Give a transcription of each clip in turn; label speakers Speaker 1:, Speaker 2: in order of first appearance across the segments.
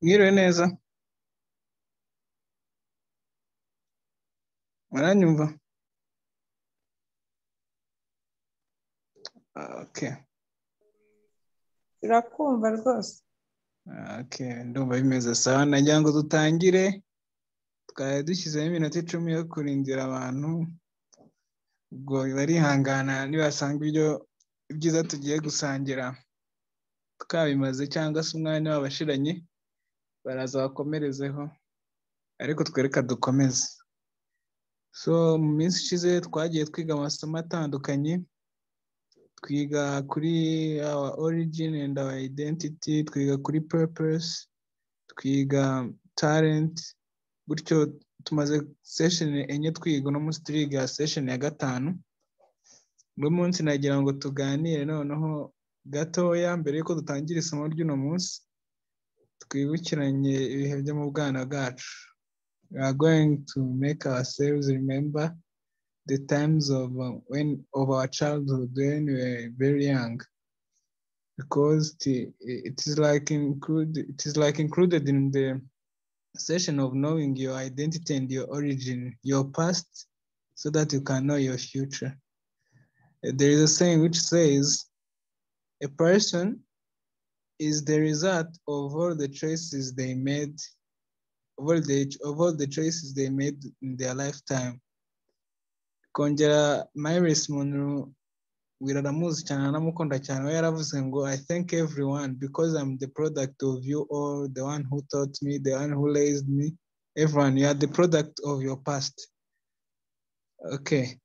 Speaker 1: Mwiriwe neza. Muranyumva? Okay.
Speaker 2: Irakumva rwose.
Speaker 1: Okay, ndumva bimeze sawa. Nagira ngo dutangire. Twari dushyizeho iminota 10 yo kurindira abantu. Ubwo barihangana nibasanga ibyiza tugiye gusangira twabimaze cyangwa se umwanya wabashiranye baraza bakomerezeho, ariko twereka dukomeze. So mu minsi ishize twagiye twiga amasomo atandukanye, twiga kuri our origin and our identity, twiga kuri purpose, twiga talent. Gutyo tumaze session enye twiga, no munsi turiga session ya 5. Uyu munsi nagira ngo tuganire noneho gatoya mbere yuko dutangira isomo ry'uno munsi, twibukiranye ibihe byo mu bwana bwacu. We are going to make ourselves remember the times of our childhood when we were very young, because it is like included in the session of knowing your identity and your origin, your past, so that you can know your future. There is a saying which says, a person is the result of all the choices they made, of all the choices they made in their lifetime. Kongera Myris Monroe wiraramuzi cyane namukunda cyane, we yaravuze ngo, I thank everyone because I'm the product of you all, the one who taught me, the one who raised me. Everyone, you are the product of your past. Okay.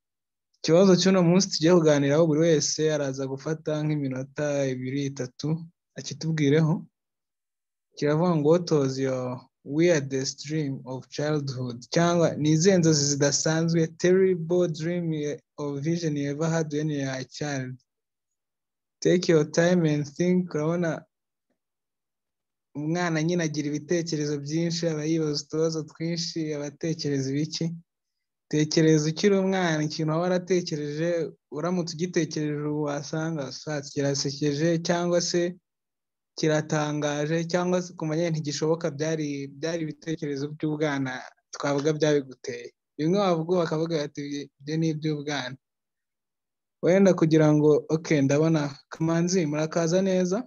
Speaker 1: Ikibazo cy'uno munsi tugiye kuganiraho, buri wese araza gufata nk'iminota 2-3 akitubwireho. Kiravuga ngo, what was your weirdest dream of childhood? Cyangwa ni izihe nzozi zidasanzwe, terrible dream or vision you ever had when you were a child? Take your time and think. Urabona umwana nyine agira ibitekerezo byinshi, aba yibaza utubazo twinshi, abatekereza ibiki. Tekereza ukiri umwana ikintu waba waratekereje, uramutse ugitekereje ubu wasanga kirasekeje cyangwa se kiratangaje, cyangwa se kumenya ntigishoboka, byari ibitekerezo by'ubwana twavuga byabiguteye. Bimwe bavuga bakavuga bati ibyo ni iby'ubwana. Wenda kugira ngo okay, ndabona Kamanzi murakaza neza.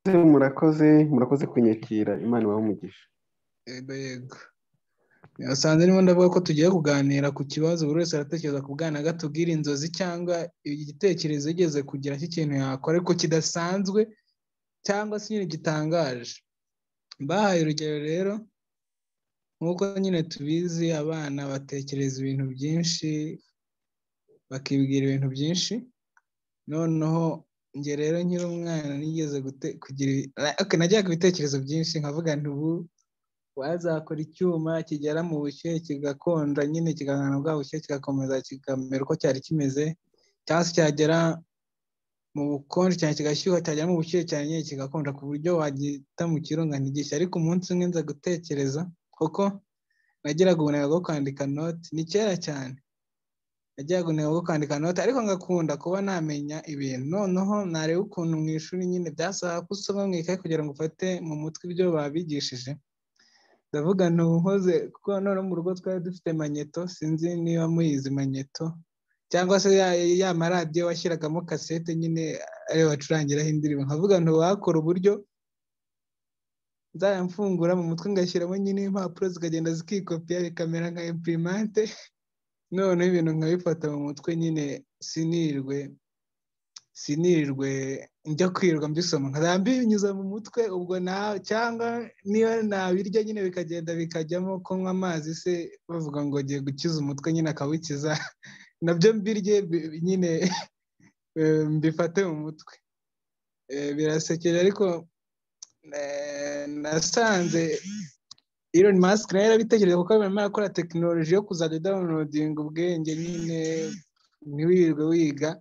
Speaker 3: Murakoze kunyakira, Imana ibahe umugisha.
Speaker 1: Yego. Yasanze nimo ndavuga ko tugiye kuganira ku kibazo buri wese aratekereza ku bwana, gatubwira inzozi cyangwa igitekerezo yigeze kugira cy'ikintu yakora ariko kidasanzwe cyangwa se nyine gitangaje. Mbahaye urugero rero, nk'uko nyine tubizi abana batekereza ibintu byinshi, bakibwira ibintu byinshi. Noneho nge rero nkiri umwana nigeze kugira najyaga ibitekerezo byinshi, nkavuga nti ubu wazakora icyuma kigera mu bushyuhe kigakonja, nyine kigahana bwa bushyuhe kigakomeza kikamera uko cyari kimeze, cyangwa se cyagera mu bukonje cyane kigashyuha, cyagera mu bushyuhe cyane nyine kigakonja ku buryo wagita mu kirunga ntigishya. Ariko umunsi umwe nza gutekereza, kuko nagiraga ubunebwe bwo kwandika note, ni kera cyane nagiraga ubunebwe bwo kwandika note, ariko ngakunda kuba namenya ibintu. Noneho nareba ukuntu mu ishuri nyine byasaba ko usoma mu ikaye kugira ngo ufate mu mutwe ibyo babigishije. Ndavuga ntuhoze, kuko none mu rugo twari dufite magneto, sinzi niba muyizi magneto, cyangwa se ya maradiyo washyiragamo kasete nyine ariyo bacurangiraho indirimbo. Nkavuga wakora uburyo nzayamfungura mu mutwe ngashyiramo nyine impapuro zikagenda zikikopiya bikamera nka imprimante, noneho ibintu nkabifata mu mutwe nyine sinirirwe njya kwirirwa mbisoma, nkazambinyuza mu mutwe. Ubwo cyangwa niba nabirya nyine bikagenda bikajyamo, ko nywa amazi se bavuga ngo ngiye gukiza umutwe nyine akawukiza, nabyo mbirye nyine mbifate mu mutwe. Birasekeje, ariko nasanze Elon Musk nawe yarabitekereje, kuko barimo barakora tekinoloji yo kuzajya downloading ubwenge nyine ntiwirirwe wiga.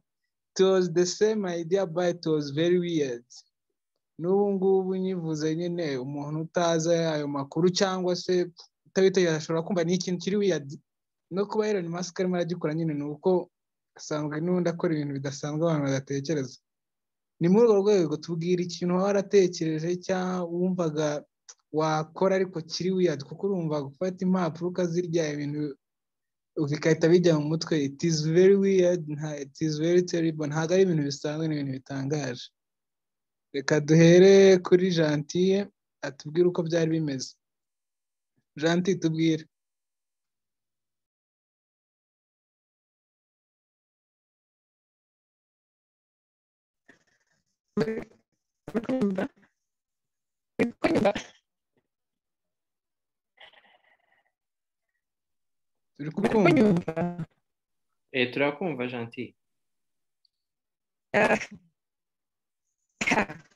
Speaker 1: It was the same idea but it was very weird. N'ubu ngubu nyivuze nyine umuntu utazi ayo makuru cyangwa se utabitekereza ashobora kumva ni ikintu kiri weird. No kuba Elon Musk arimo aragikora nyine ni uko asanzwe n'undi akora ibintu bidasanzwe abantu badatekereza. Ni muri urwo rwego tubwira ikintu waba waratekereje cyangwa wumvaga wakora ariko kiri weird, kuko urumva gufata impapuro ukazirya ibintu bigahita bijya mu mutwe. It is very weird, it is very terrible. Ntabwo ari ibintu bisanzwe, ni ibintu bitangaje. Reka duhere kuri Gentille atubwire uko byari bimeze. Gentille, tubwire. Turi kukumva.
Speaker 2: Turakumva Gentille.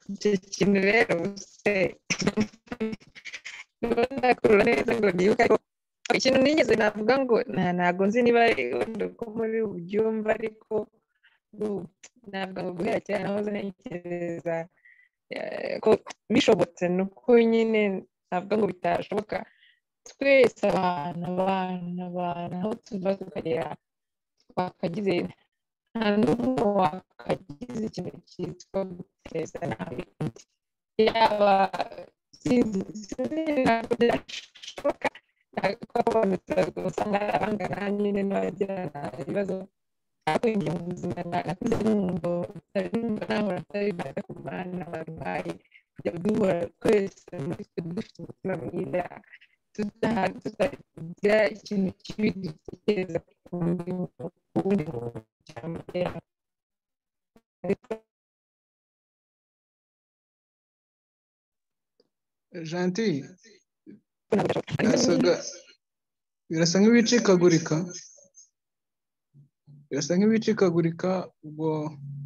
Speaker 4: Icyo kintu rero se ndakura neza ngo nibuka ikintu nigeze navuga ngo ntabwo nzi niba ko muri ubyumva, ariko ntabwo ngo guhera cyane nahoze ntekereza ko bishobotse, nuko nyine navuga ngo bitashoboka. Twese abantu aho tuva tukagera twakagize, nta n'umwe wakagize ikintu cyitwa guteza nabi undi, yaba sinzi ntabwo byashoboka ko abantu usanga ari abangana nyine n'abagirana ibibazo. Nakwinjiye mu buzima nakuze numva nahora atari bada ku bana barwaye, kujya duhora twese muri twe dufite umutima mwiza, tutagira ikintu kibi dutekereza ku wundi muntu cyamutera.
Speaker 1: Gentille, birasa nk'ibicikagurika, ubwo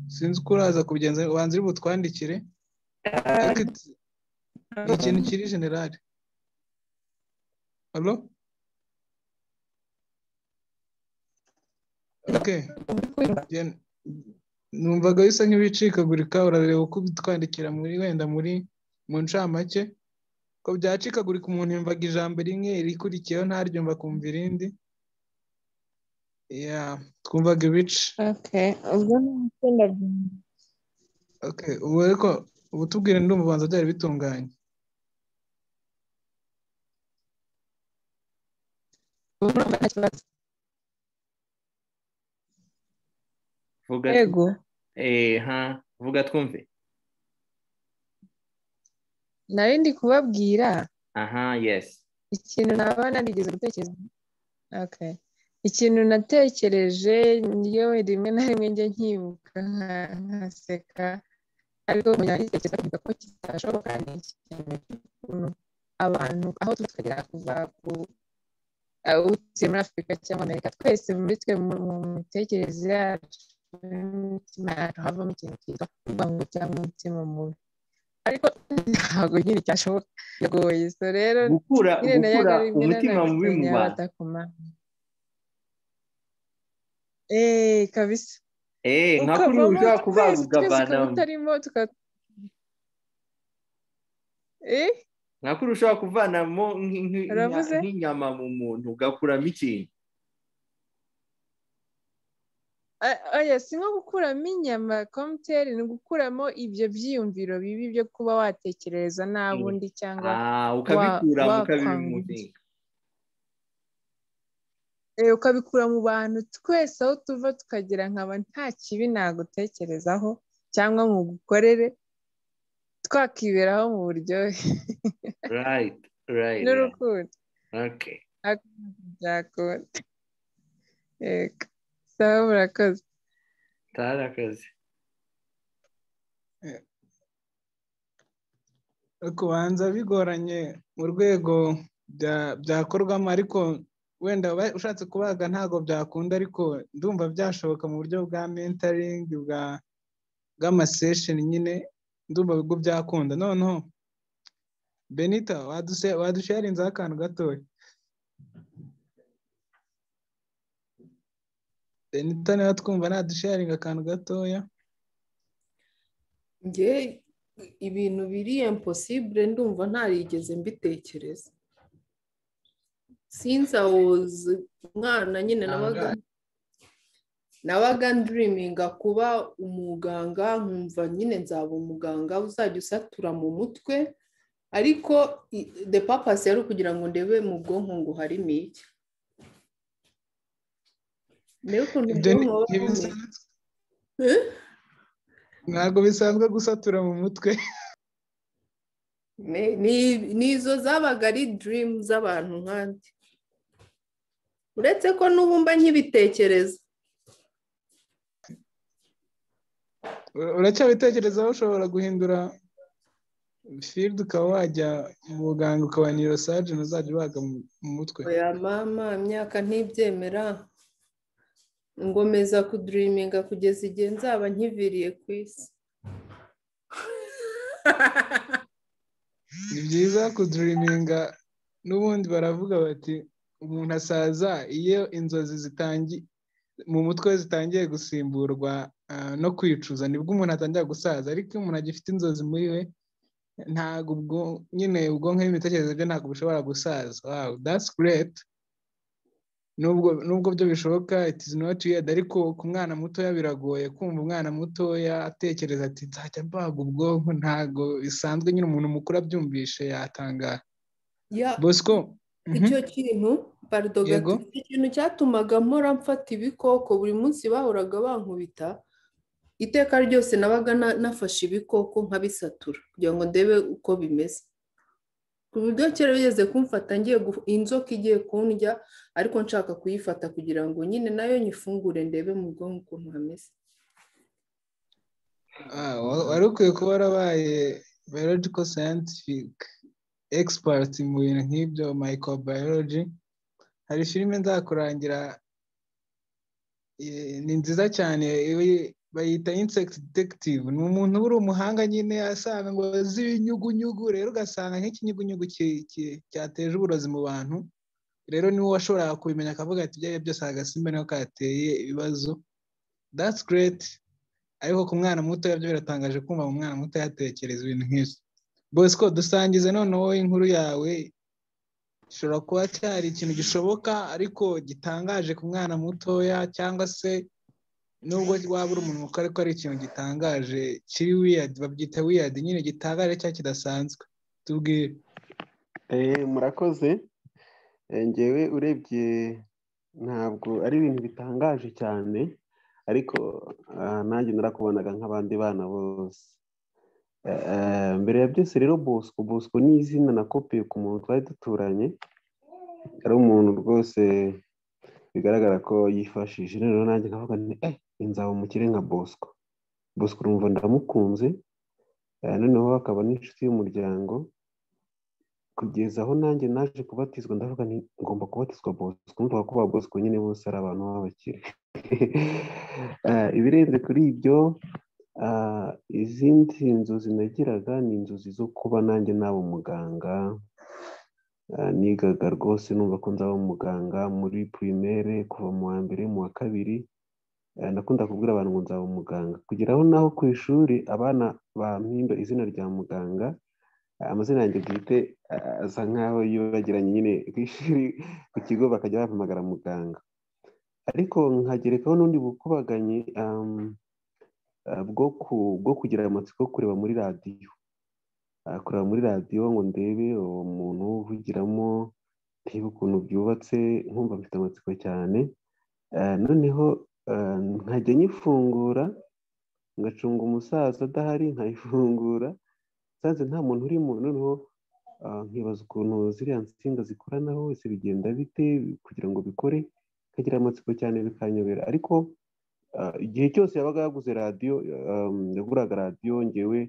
Speaker 1: sinzi uko uraza kubigenza, ubanza uri butwandikire, ariko ni ikintu kiri generali. Hello? Okay. Numvaga bisa nk'ibicikagurika, urareba uko bitwandikira mu ncamake ko byacikagurika. Umuntu yumvaga ijambo rimwe irikurikiyeho ntaryumva kumva irindi. Twumvaga ibice. Okay, ubu ariko ubu tubwire, ndumva ubanza byari bitunganye.
Speaker 2: Vuga twumve.
Speaker 4: Nari ndi kubabwira
Speaker 2: Yes.
Speaker 4: ikintu naba narigeze gutekereza. Okay, ikintu natekereje niyo rimwe na rimwe njye nkibuka nkaseka, ariko ntekereza ko kitashoboka. Ni ikintu cy'ukuntu abantu aho tuba tukagera kuva ku utuye muri Afurika cyangwa Amerika, twese muri twe mu mitekerereze yacu n'imitima yacu havamo ikintu cyitwa urwango cyangwa umutima mubi, ariko ntabwo nyine cyashoboka, biragoye. So rero
Speaker 2: gukura umutima mubi mu bantu.
Speaker 4: Kabisa.
Speaker 2: Nka kuri ushobora kubaga ugavana nka kuri ushobora kuvanamo nk'inyama mu muntu ugakuramo ikintu.
Speaker 4: Si nko gukuramo inyama komuteri, ni gukuramo ibyo byiyumviro bibi byo kuba watekereza nabi undi cyangwa
Speaker 2: ukabikuramo ukabimuvinga.
Speaker 4: Ukabikura mu bantu twese aho tuva tukagera, nkaba nta kibi nagutekerezaho cyangwa mu gukorere, twakiberaho mu buryohe n'urukundo.
Speaker 2: Okay.
Speaker 4: Byakunda. Sawa, murakoze.
Speaker 2: Tarakaze.
Speaker 1: Kubanza bigoranye mu rwego byakorwamo, ariko wenda ushatse kubaga ntabwo byakunda, ariko ndumva byashoboka mu buryo bwa mentoring, bw'amasesheni nyine, ndumva bigo byakunda. Noneho Benita, wadusharinzeho akantu gatoya. Benita niba twumva nadusharinga akantu gatoya.
Speaker 5: Nge ibintu biri impossible ndumva ntarigeze mbitekereza. Since I was mwana nyine nabaga nabaga ndiriminga kuba umuganga, nkumva nyine nzaba umuganga uzajya usatura mu mutwe, ariko the purpose yari ukugira ngo ndebe mu bwonko ngo harimo iki. Niyo ukuntu ubwonko
Speaker 1: ntabwo bisanzwe gusatura mu mutwe.
Speaker 5: nizo zabaga ari dream z'abantu nkandi, uretse ko n'ubumba nk'ibitekerezo.
Speaker 1: Uracyabitekerezaho, ushobora guhindura field ukaba wajya mu buganga ukaba neurosurgeon uzajya ubaga mu mutwe.
Speaker 5: Oya mama, imyaka ntibyemera, ngomeza kudiriminga kugeza igihe nzaba nkiviriye ku isi.
Speaker 1: Ni byiza kudiriminga, n'ubundi baravuga bati umuntu asaza iyo inzozi mu mutwe zitangiye gusimburwa no kwicuza, nibwo umuntu atangira gusaza. Ariko iyo umuntu agifite inzozi muri we, ntabwo nyine ubwonko n'imitekerereze bye ntabwo bishobora gusaza. Wow, that's great. Nubwo byo bishoboka, it is not weird, ariko ku mwana mutoya biragoye kumva umwana mutoya atekereza ati nzajya mbaga ubwonko. Ntabwo bisanzwe, nyine umuntu mukuru abyumvishe yatangara. Bosco,
Speaker 5: icyo kintu ikintu cyatumaga mpora mfata ibikoko, buri munsi bahoraga bankubita, iteka ryose nabaga nafashe ibikoko nkabisatura kugira ngo ndebe uko bimeze, ku buryo kera bigeze kumfata ngiye inzoka igiye kundya, ariko nshaka kuyifata kugira ngo nyine nayo nyifungure ndebe mu bwonko ukuntu hameze.
Speaker 1: wari ukwiye kuba warabaye biological scientific expert mu bintu nk'ibyo, microbiology. Hari filime nzakurangira, ni nziza cyane, bayita insect detective. Ni umuntu uri umuhanga nyine, asanga ngo azi ibinyugunyugu, rero ugasanga nk'ikinyugunyugu cyateje uburozi mu bantu, rero niwe washoboraga kubimenya akavuga ati ibyo byose agasimba niho kateye ibibazo. That's great. Ariko ku mwana muto byo biratangaje kumva mu mwana muto yatekereza ibintu nk'ibyo. Bosco, dusangize noneho inkuru yawe. Ishobora kuba cyari ikintu gishoboka ariko gitangaje ku mwana mutoya, cyangwa se nubwo waba uri umuntu mukuru ariko ari ikintu gitangaje kiri weird, babyita weird nyine, gitangaje cyangwa kidasanzwe. Tubwire.
Speaker 3: Murakoze. Ngewe urebye ntabwo ari ibintu bitangaje cyane, ariko nanjye narakubonaga nk'abandi bana bose. Mbere ya byose rero, Bosco ni izina nakopiye ku muntu twari duturanye, ari umuntu rwose bigaragara ko yifashije. Rero nanjye nkavuga nti nzaba umukire nka Bosco. Urumva ndamukunze, noneho akaba n'inshuti y'umuryango, kugeza aho nanjye naje kubatizwa. Ndavuga nti ngomba kubatizwa Bosco. Numva ko ba Bosco nyine bose ari abantu b'abakire. Ibirenze kuri ibyo, izindi nzozi nagiraga ni inzozi zo kuba nanjye naba umuganga. Nigaga rwose numva ko nzaba umuganga muri primaire, kuva mu wa mbere mu wa kabiri nakunda kubwira abantu ngo nzaba umuganga, kugera aho naho ku ishuri abana bampimba izina rya muganga. Amazina yanjye bwite asa nkaho yibagiranye nyine ku ishuri, ku kigo bakajya bampamagara muganga. Ariko nkagerekaho n'undi bukubaganyi bwo kugira amatsiko kureba muri radiyo. Kureba muri radiyo ngo ndebe uwo muntu uvugiramo, ndebe ukuntu byubatse, nkumva mfite amatsiko cyane. Noneho nkajya nyifungura, ngacunga umusaza adahari, nkayifungura nsanze nta muntu urimo. Noneho nkibaza ukuntu ziriya nsinga zikoranaho, wese bigenda bite kugira ngo bikore, nkagira amatsiko cyane bikanyobera. Ariko igihe cyose yabaga yaguze radiyo, yaguraga radiyo, ngewe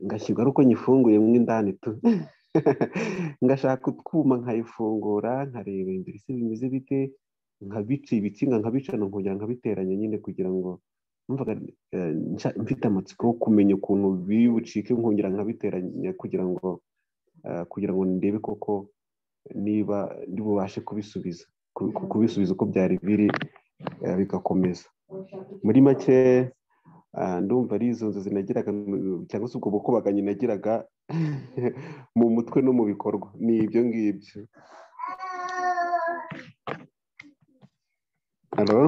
Speaker 3: ngashyirwa ari uko nyifunguye mo indani tu ngashaka utwuma nkayifungura, nkareba imbere se bimeze bite, nkabica ibitsinga nkabicana nkongera nkabiteranya nyine, kugira ngo numvaga mfite amatsiko yo kumenya ukuntu biri bucike, nkongera nkabiteranya kugira ngo ndebe koko niba ndibubashe kubisubiza uko byari biri, bigakomeza. Muri make ndumva ari izo nzozi nagiraga, cyangwa se ubwo bukubaganyi nagiraga mu mutwe no mu bikorwa, ni ibyo ngibyo. Halo?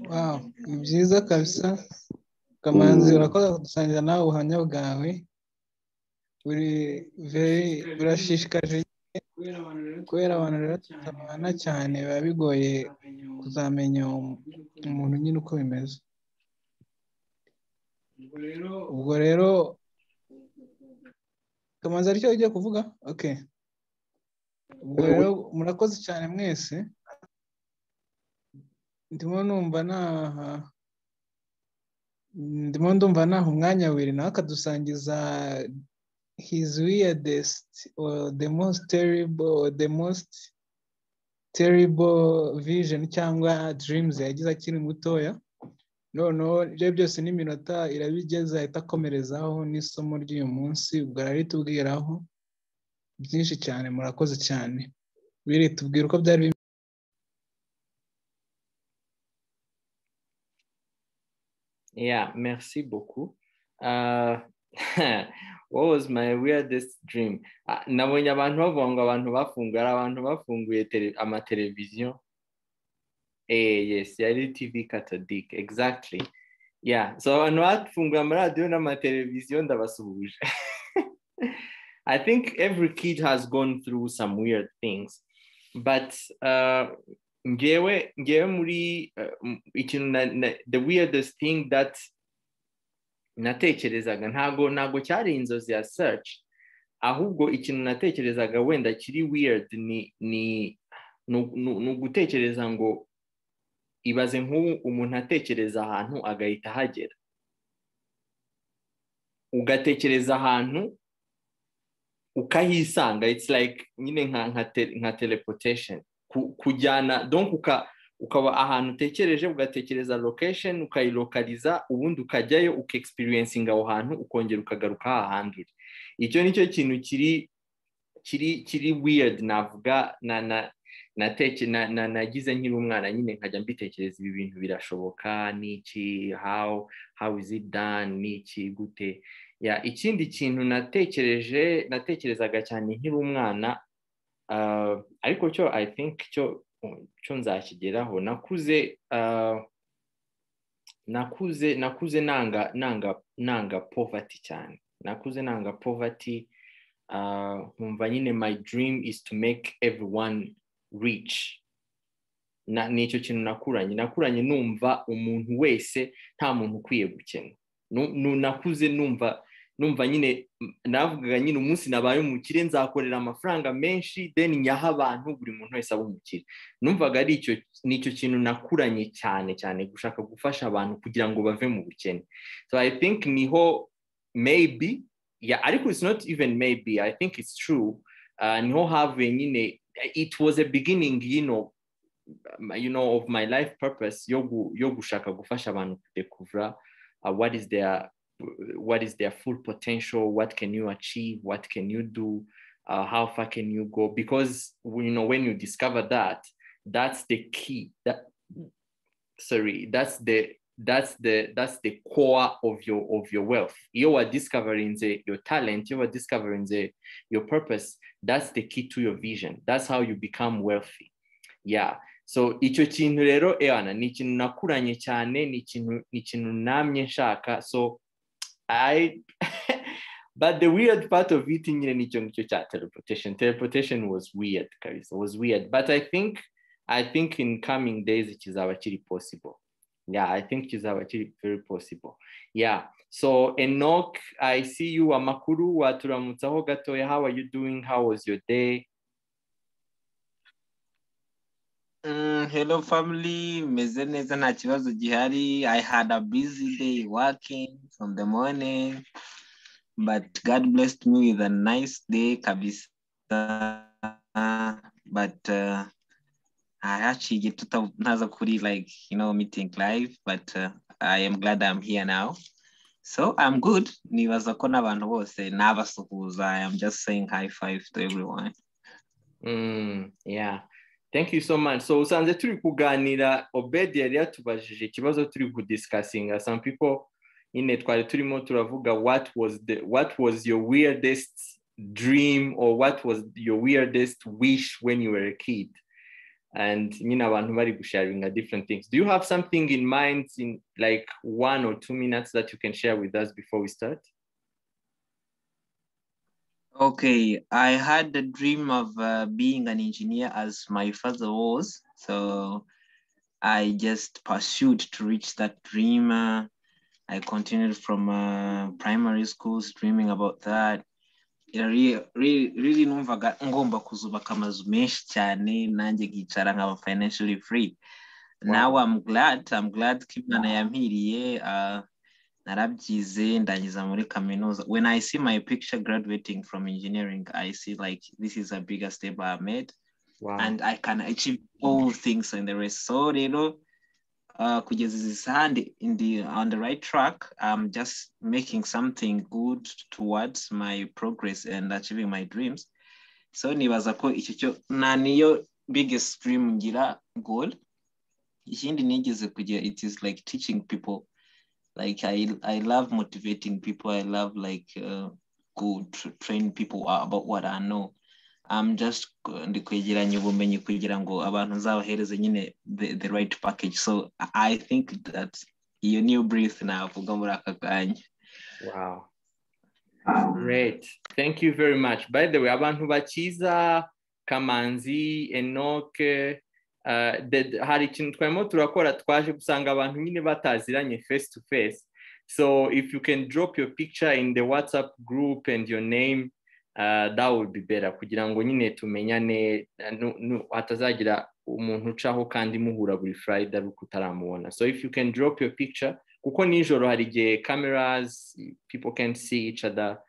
Speaker 1: Wow, ni byiza kabisa. Kamanzi urakoze kudusangiza nawe ubuhamya bwawe. Burashishikaje kubera abantu rero tutabana cyane biba bigoye kuzamenya umuntu nyine uko bimeze. Ubwo rero Kamanzi aricyo ugiye kuvuga? Okay. Ubwo rero murakoze cyane mwese. Ndimo ndumva naha umwanya wiri nawe akadusangiza his weirdest or the most terrible vision cyangwa dreams yagize akiri mutoya. Noneho ibyo byose n'iminota irabigeza ahita akomerezaho n'isomo ry'uyu munsi. Ubwo araritubwiraho byinshi cyane. Murakoze cyane. Biri tubwira uko byari bimeze.
Speaker 2: Yeah, merci beaucoup. What was my weirdest dream? Nabonye abantu bavuga ngo abantu bafunguye, abantu bafunguye amateleviziyo. Yes, yari TV Catholic, exactly. Yeah, so abantu bafunguye amaradiyo n'amateleviziyo ndabasuhuje. I think every kid has gone through some weird things, but ngewe muri the weirdest thing that natekerezaga ntago cyari inzozi ya search, ahubwo ikintu natekerezaga wenda kiri weird ni gutekereza ngo ibaze nk'ubu umuntu atekereza ahantu agahita hagera, ugatekereza ahantu ukahisanga. It's like nyine nka teleportation, kujyana donc ukaba ahantu utekereje ugatekereza location ukayilokaliza, ubundi ukajyayo ukaexperiencing aho hantu ukongera ukagaruka ahandi. Icyo nicyo kintu kiri weird navuga nagize nkiri umwana nyine nkajya mbitekereza ibi bintu birashoboka niki, how is it done, niki gute. Yeah, ikindi kintu natekerezaga cyane nkiri umwana, ariko cyo I think cyo nzakigeraho. nakuze nanga poverty cyane. Nakuze nanga poverty. Nkumva nyine my dream is to make everyone rich. Nicyo kintu nakuranye numva umuntu wese nta muntu ukwiye gukena. Nakuze numva nyine navugaga nyine umunsi nabaye umukire nzakorera amafaranga menshi then nyaha abantu buri muntu wese aba umukire. Numvaga ari nicyo kintu nakuranye cyane gushaka gufasha abantu kugira ngo bave mu bukene. So I think niho maybe, yeah, ariko it's not even maybe, I think it's true. Niho havuye nyine, it was a beginning, you know of my life purpose yo gushaka gufasha abantu kudekuvra what is their full potential, what can you achieve, what can you do, how far can you go, because when you discover that, that's the key, that's the core of your wealth. You are discovering your talent, you are discovering your purpose. That's the key to your vision. That's how you become wealthy. Yeah. So icyo kintu rero ni ikintu nakuranye cyane, ni ikintu namye nshaka. So but the weird part of it nyine nicyo ngicyo cya teleportation was weird kabisa, was weird, but I think in coming days kizaba kiri possible. Yeah, I think kizaba kiri very possible. Yeah. So Enoch, I see you. Amakuru waturamutsaho gatoya. How are you doing? How was your day?
Speaker 6: Hello family, meze neza nta kibazo gihari. I had a busy day working from the morning, but God blessed me with a nice day kabisa. But I actually get to ntaza kuri meeting live, but I am glad I'm here now. So I'm good. Nibaza ko n'abantu bose nabasuhuza. I am just saying high five to everyone.
Speaker 2: Yeah. Thank you so much. So usanze turi kuganira, Obed yari yatubajije ikibazo turi kudiscussinga. Some people twari turimo turavuga what was your weirdest dream, or what was your weirdest wish when you were a kid. and abantu bari gusharinga different things. Do you have something in mind in like 1 or 2 minutes that you can share with us before we start?
Speaker 6: Okay, I had the dream of being an engineer as my father was. So I just pursued to reach that dream. I continued from primary schools dreaming about that. Really numvaga ngomba kuzubaka amazu menshi cyane nanjye nkicara nkaba financially free. Now I'm glad ko Imana yampiriye narabyize ndangiza muri kaminuza. When I see my picture graduating from engineering, I see like this is a bigger step I made. Wow. And I can achieve all things in the rest. So kugeza izi sahandi on the right track. I'm just making something good towards my progress and achieving my dreams. So nibaza ko icyo cyo niyo biggest dream ngira goal. Ikindi nigeze kugira, it is like teaching people. Like I love motivating people. I love like go to train people about what I know. I'm just kwegeranya ubumenyi kugira ngo abantu nzabahereze nyine the right package. So I think that you new breath now vuga muri aka kanya.
Speaker 2: Wow. Great. Thank you very much. By the way, abantu bakiza Kamanzi, Enoch, hari ikintu twarimo turakora twaje gusanga abantu nyine bataziranye face to face. So if you can drop your picture in the WhatsApp group and your name, that would be better kugira ngo nyine tumenyane hatazagira umuntu ucaho kandi muhura buri Friday ariko utaramubona. So if you can drop your picture, kuko nijoro hari igihe cameras, people can see each other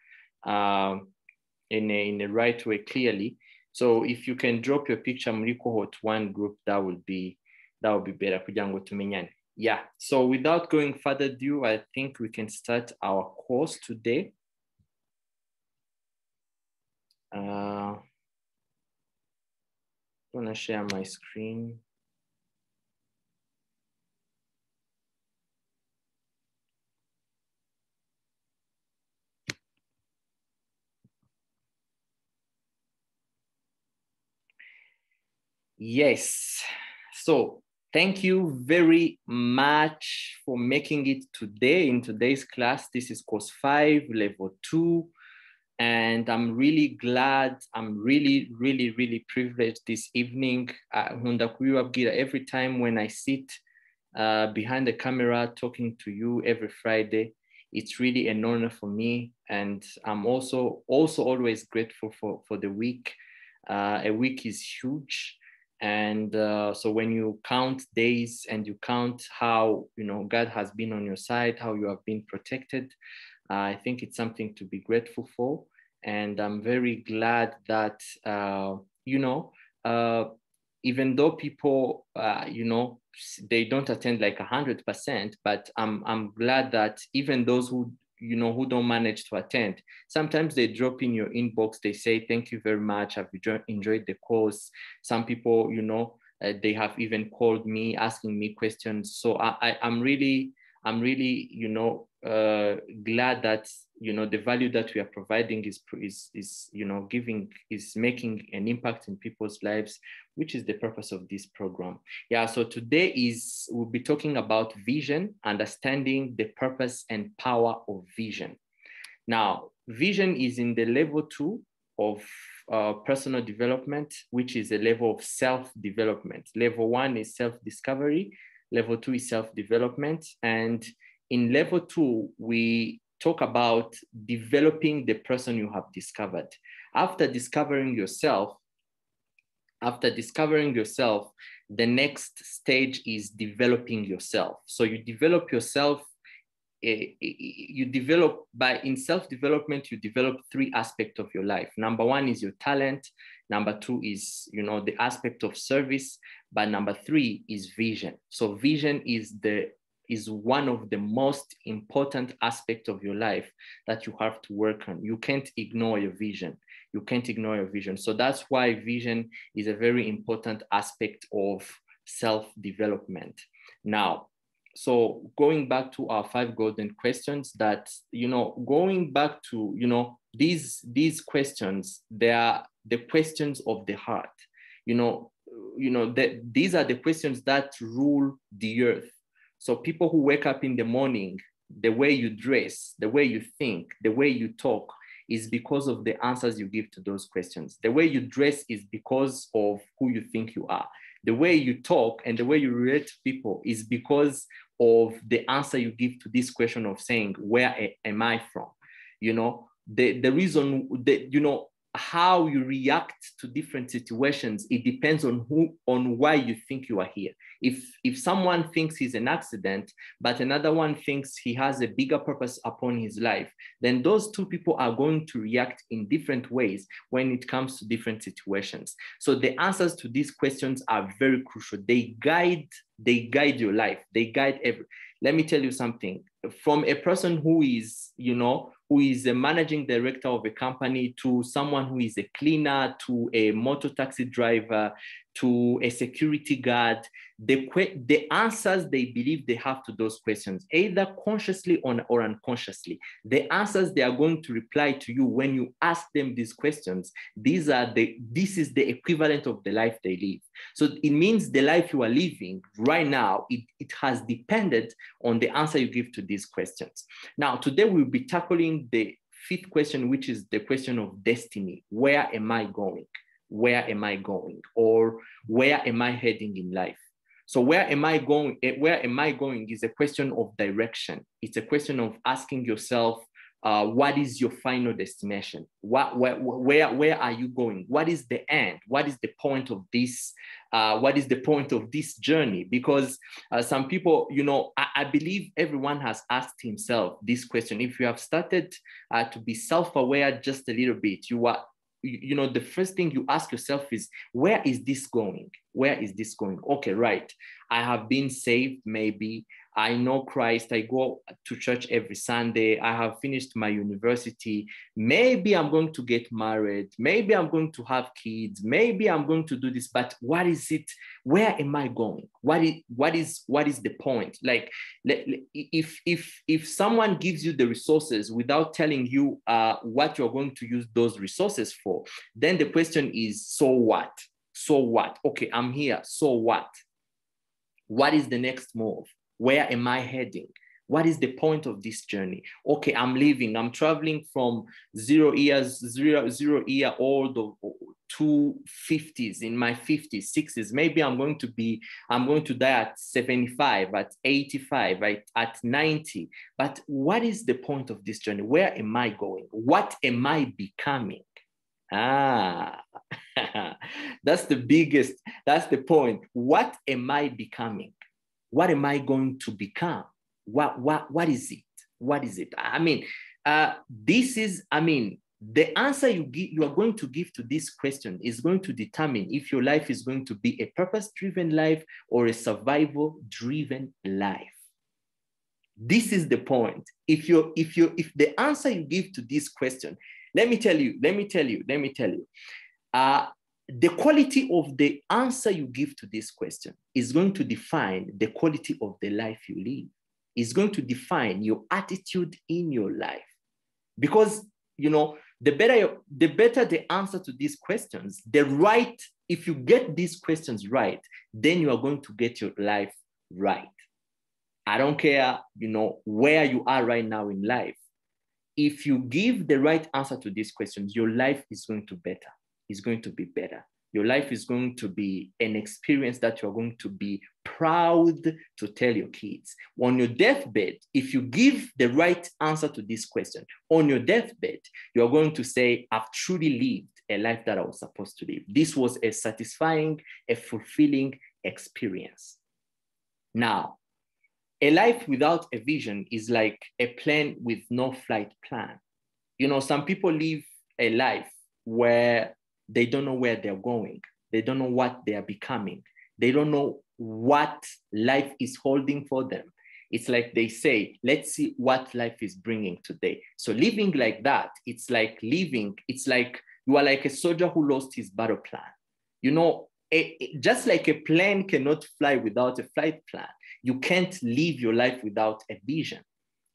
Speaker 2: in a right way clearly. So if you can drop your picture muri cohort 1 group, that would be better kugira ngo tumenyane. Yeah, so without going further ado, I think we can start our course today. I'm gonna share my screen. Yes, so thank you very much for making it today in today's class. This is course 5, level 2. And I'm really glad, I'm really privileged this evening. Every time when I sit behind the camera talking to you every Friday, it's really an honor for me. And I'm also always grateful for the week. A week is huge. And so when you count days and you count how, God has been on your side, how you have been protected, I think it's something to be grateful for. And I'm very glad that, even though people, they don't attend like 100%, but I'm glad that even those who don't manage to attend, sometimes they drop in your inbox, they say, thank you very much, I've enjoyed the course. Some people, they have even called me, asking me questions. So I'm really, glad that, the value that we are providing is making an impact in people's lives, which is the purpose of this program. Yeah, so today we'll be talking about vision, understanding the purpose and power of vision. Now, vision is in the level 2 of personal development, which is a level of self-development. Level 1 is self-discovery. Level 2 is self-development. And in level 2, we talk about developing the person you have discovered. After discovering yourself, the next stage is developing yourself. So you develop yourself, in self-development, you develop 3 aspects of your life. Number 1 is your talent. Number 2 is, the aspect of service. But number 3 is vision. So vision is one of the most important aspects of your life that you have to work on. You can't ignore your vision. So that's why vision is a very important aspect of self-development. Now, so going back to our 5 golden questions that, going back to, these questions, they are the questions of the heart. these are the questions that rule the earth. So people who wake up in the morning, the way you dress, the way you think, the way you talk is because of the answers you give to those questions. The way you dress is because of who you think you are. The way you talk and the way you relate to people is because of the answer you give to this question of saying, where am I from? The reason that, how you react to different situations, it depends on why you think you are here. If someone thinks he's an accident, but another one thinks he has a bigger purpose upon his life, then those two people are going to react in different ways when it comes to different situations. So the answers to these questions are very crucial. They guide your life. They guide let me tell you something. From a person who is a managing director of a company, to someone who is a cleaner, to a motor taxi driver, to a security guard, the answers they believe they have to those questions, either consciously or unconsciously, the answers they are going to reply to you when you ask them these questions, this is the equivalent of the life they live. So it means the life you are living right now, it has depended on the answer you give to these questions. Now, today we'll be tackling the fifth question, which is the question of destiny. Where am I going? Where am I going? Or where am I heading in life? So where am I going? Where am I going is a question of direction. It's a question of asking yourself, what is your final destination? Where are you going? What is the end? What is the point of this? What is the point of this journey? Because some people, I believe everyone has asked himself this question. If you have started to be self-aware just a little bit, the first thing you ask yourself is, where is this going? Where is this going? Okay, right. I have been saved, maybe. I know Christ. I go to church every Sunday. I have finished my university. Maybe I'm going to get married. Maybe I'm going to have kids. Maybe I'm going to do this. But what is it? Where am I going? What is the point? Like, if someone gives you the resources without telling you what you're going to use those resources for, then the question is, so what? So what? Okay, I'm here. So what? What is the next move? Where am I heading? What is the point of this journey? Okay, I'm leaving. I'm traveling from 0 year old to 50s, in my 50s, 60s. Maybe I'm going to die at 75, at 85, at 90. But what is the point of this journey? Where am I going? What am I becoming? That's the point. What am I becoming? What am I going to become? What is it? What is it? The answer you are going to give to this question is going to determine if your life is going to be a purpose-driven life or a survival-driven life. This is the point. If the answer you give to this question, let me tell you. The quality of the answer you give to this question is going to define the quality of the life you live. It's going to define your attitude in your life. Because, the better the answer to these questions, if you get these questions right, then you are going to get your life right. I don't care, where you are right now in life. If you give the right answer to these questions, your life is going to be better. Your life is going to be an experience that you're going to be proud to tell your kids. On your deathbed, if you give the right answer to this question, on your deathbed, you're going to say, I've truly lived a life that I was supposed to live. This was a satisfying, a fulfilling experience. Now, a life without a vision is like a plane with no flight plan. Some people live a life where they don't know where they're going. They don't know what they are becoming. They don't know what life is holding for them. It's like they say, let's see what life is bringing today. So living like that, it's like you are like a soldier who lost his battle plan. Just like a plane cannot fly without a flight plan, you can't live your life without a vision.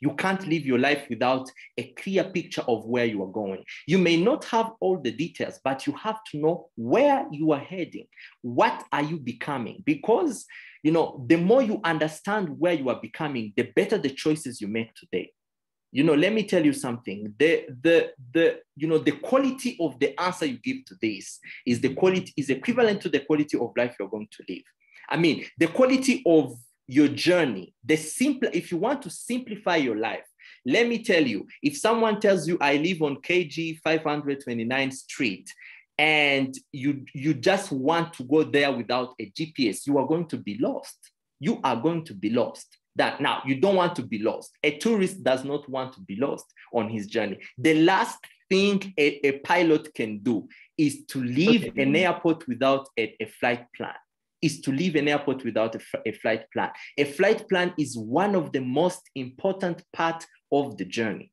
Speaker 2: You can't live your life without a clear picture of where you are going. You may not have all the details, but you have to know where you are heading. What are you becoming? Because, you know, the more you understand where you are becoming, the better the choices you make today. You know, let me tell you something. The quality of the answer you give to this is equivalent to the quality of life you're going to live. I mean, the quality of your journey, if you want to simplify your life, let me tell you, if someone tells you I live on KG 529th Street and you just want to go there without a GPS, you are going to be lost. You are going to be lost. Now, you don't want to be lost. A tourist does not want to be lost on his journey. The last thing a pilot can do is to leave an airport without a flight plan. Is to leave an airport without a flight plan. A flight plan is one of the most important parts of the journey.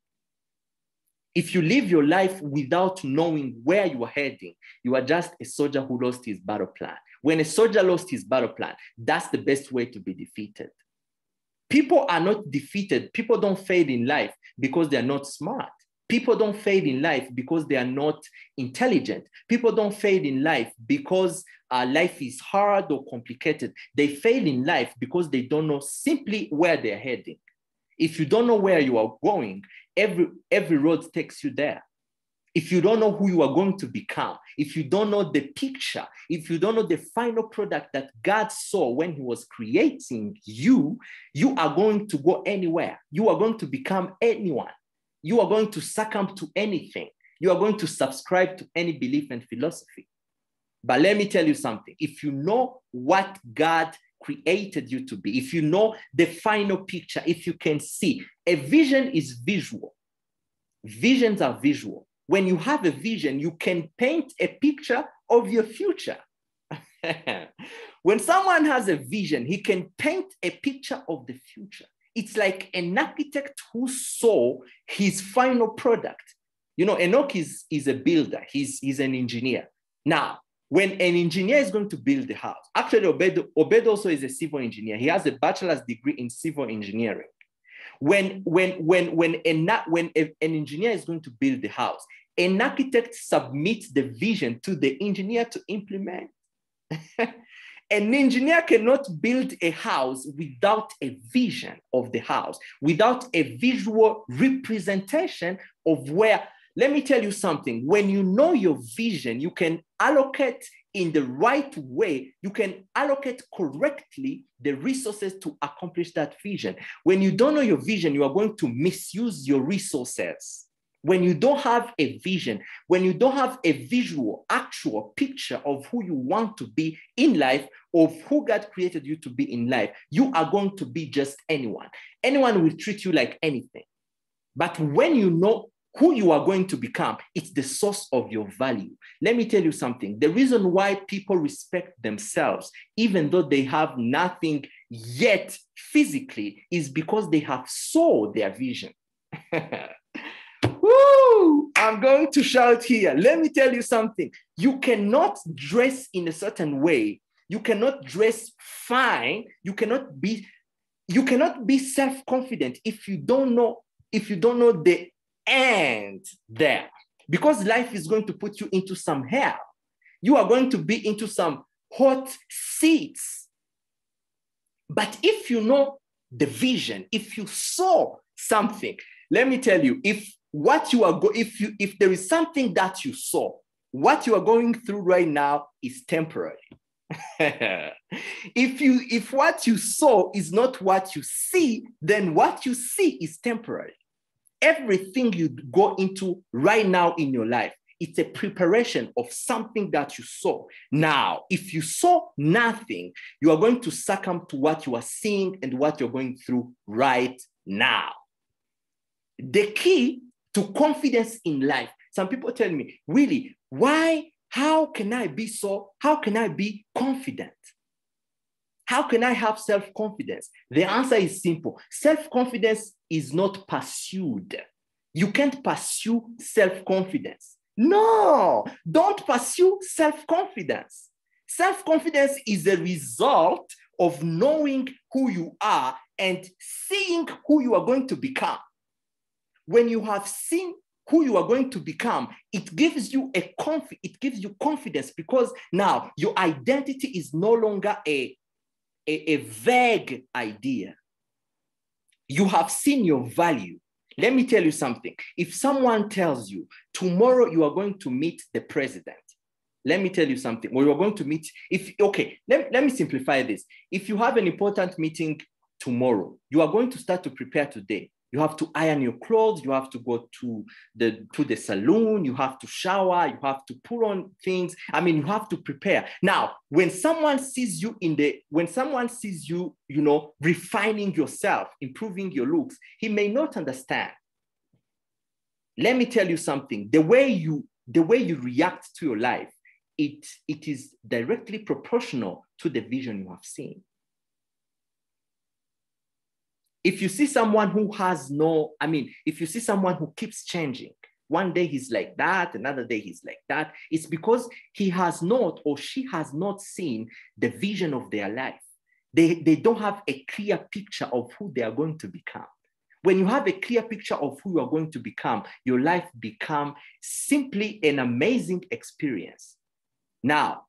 Speaker 2: If you live your life without knowing where you are heading, you are just a soldier who lost his battle plan. When a soldier lost his battle plan, that's the best way to be defeated. People are not defeated. People don't fail in life because they're not smart. People don't fail in life because they are not intelligent. People don't fail in life because life is hard or complicated. They fail in life because they don't know simply where they're heading. If you don't know where you are going, every road takes you there. If you don't know who you are going to become, if you don't know the picture, if you don't know the final product that God saw when he was creating you, you are going to go anywhere. You are going to become anyone. You are going to succumb to anything. You are going to subscribe to any belief and philosophy. But let me tell you something. If you know what God created you to be, if you know the final picture, if you can see, a vision is visual. Visions are visual. When you have a vision, you can paint a picture of your future. When someone has a vision, he can paint a picture of the future. It's like an architect who saw his final product. You know, Enoch is a builder. He's an engineer. Now, when an engineer is going to build the house, actually Obed also is a civil engineer. He has a bachelor's degree in civil engineering. When an engineer is going to build the house, an architect submits the vision to the engineer to implement. An engineer cannot build a house without a vision of the house, without a visual representation of where. Let me tell you something. When you know your vision, you can allocate in the right way. You can allocate correctly the resources to accomplish that vision. When you don't know your vision, you are going to misuse your resources. When you don't have a vision, when you don't have a visual, actual picture of who you want to be in life, of who God created you to be in life, you are going to be just anyone. Anyone will treat you like anything. But when you know who you are going to become, it's the source of your value. Let me tell you something. The reason why people respect themselves, even though they have nothing yet physically, is because they have saw their vision. Woo! I'm going to shout here. Let me tell you something. You cannot dress in a certain way. You cannot dress fine. You cannot be self-confident if you don't know the end there. Because life is going to put you into some hell. You are going to be into some hot seats. But if you know the vision, if you saw something, let me tell you, if there is something that you saw, what you are going through right now is temporary. If what you saw is not what you see, then what you see is temporary. Everything you go into right now in your life, it's a preparation of something that you saw. Now, if you saw nothing, you are going to succumb to what you are seeing and what you're going through right now. The key to confidence in life, some people tell me, really, how can I be confident? How can I have self-confidence? The answer is simple. Self-confidence is not pursued. You can't pursue self-confidence. No, don't pursue self-confidence. Self-confidence is a result of knowing who you are and seeing who you are going to become. When you have seen who you are going to become, it gives you confidence, because now your identity is no longer a vague idea. You have seen your value. Let me tell you something. If someone tells you tomorrow you are going to meet the president, let me tell you something. Or you are going to meet, let me simplify this. If you have an important meeting tomorrow, you are going to start to prepare today. You have to iron your clothes. You have to go to the saloon. You have to shower. You have to put on things. I mean, you have to prepare. Now, when someone sees you refining yourself, improving your looks, he may not understand. Let me tell you something. The way you react to your life, it is directly proportional to the vision you have seen. If you see someone who if you see someone who keeps changing, one day he's like that, another day he's like that, it's because he has not, or she has not seen the vision of their life. They don't have a clear picture of who they are going to become. When you have a clear picture of who you are going to become, your life becomes simply an amazing experience. Now,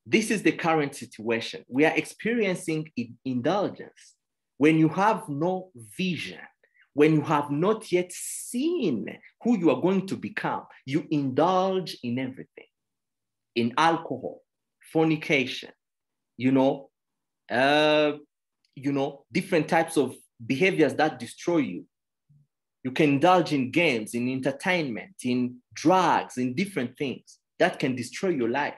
Speaker 2: this is the current situation. We are experiencing indulgence. When you have no vision, when you have not yet seen who you are going to become, you indulge in everything. In alcohol, fornication, different types of behaviors that destroy you. You can indulge in games, in entertainment, in drugs, in different things that can destroy your life.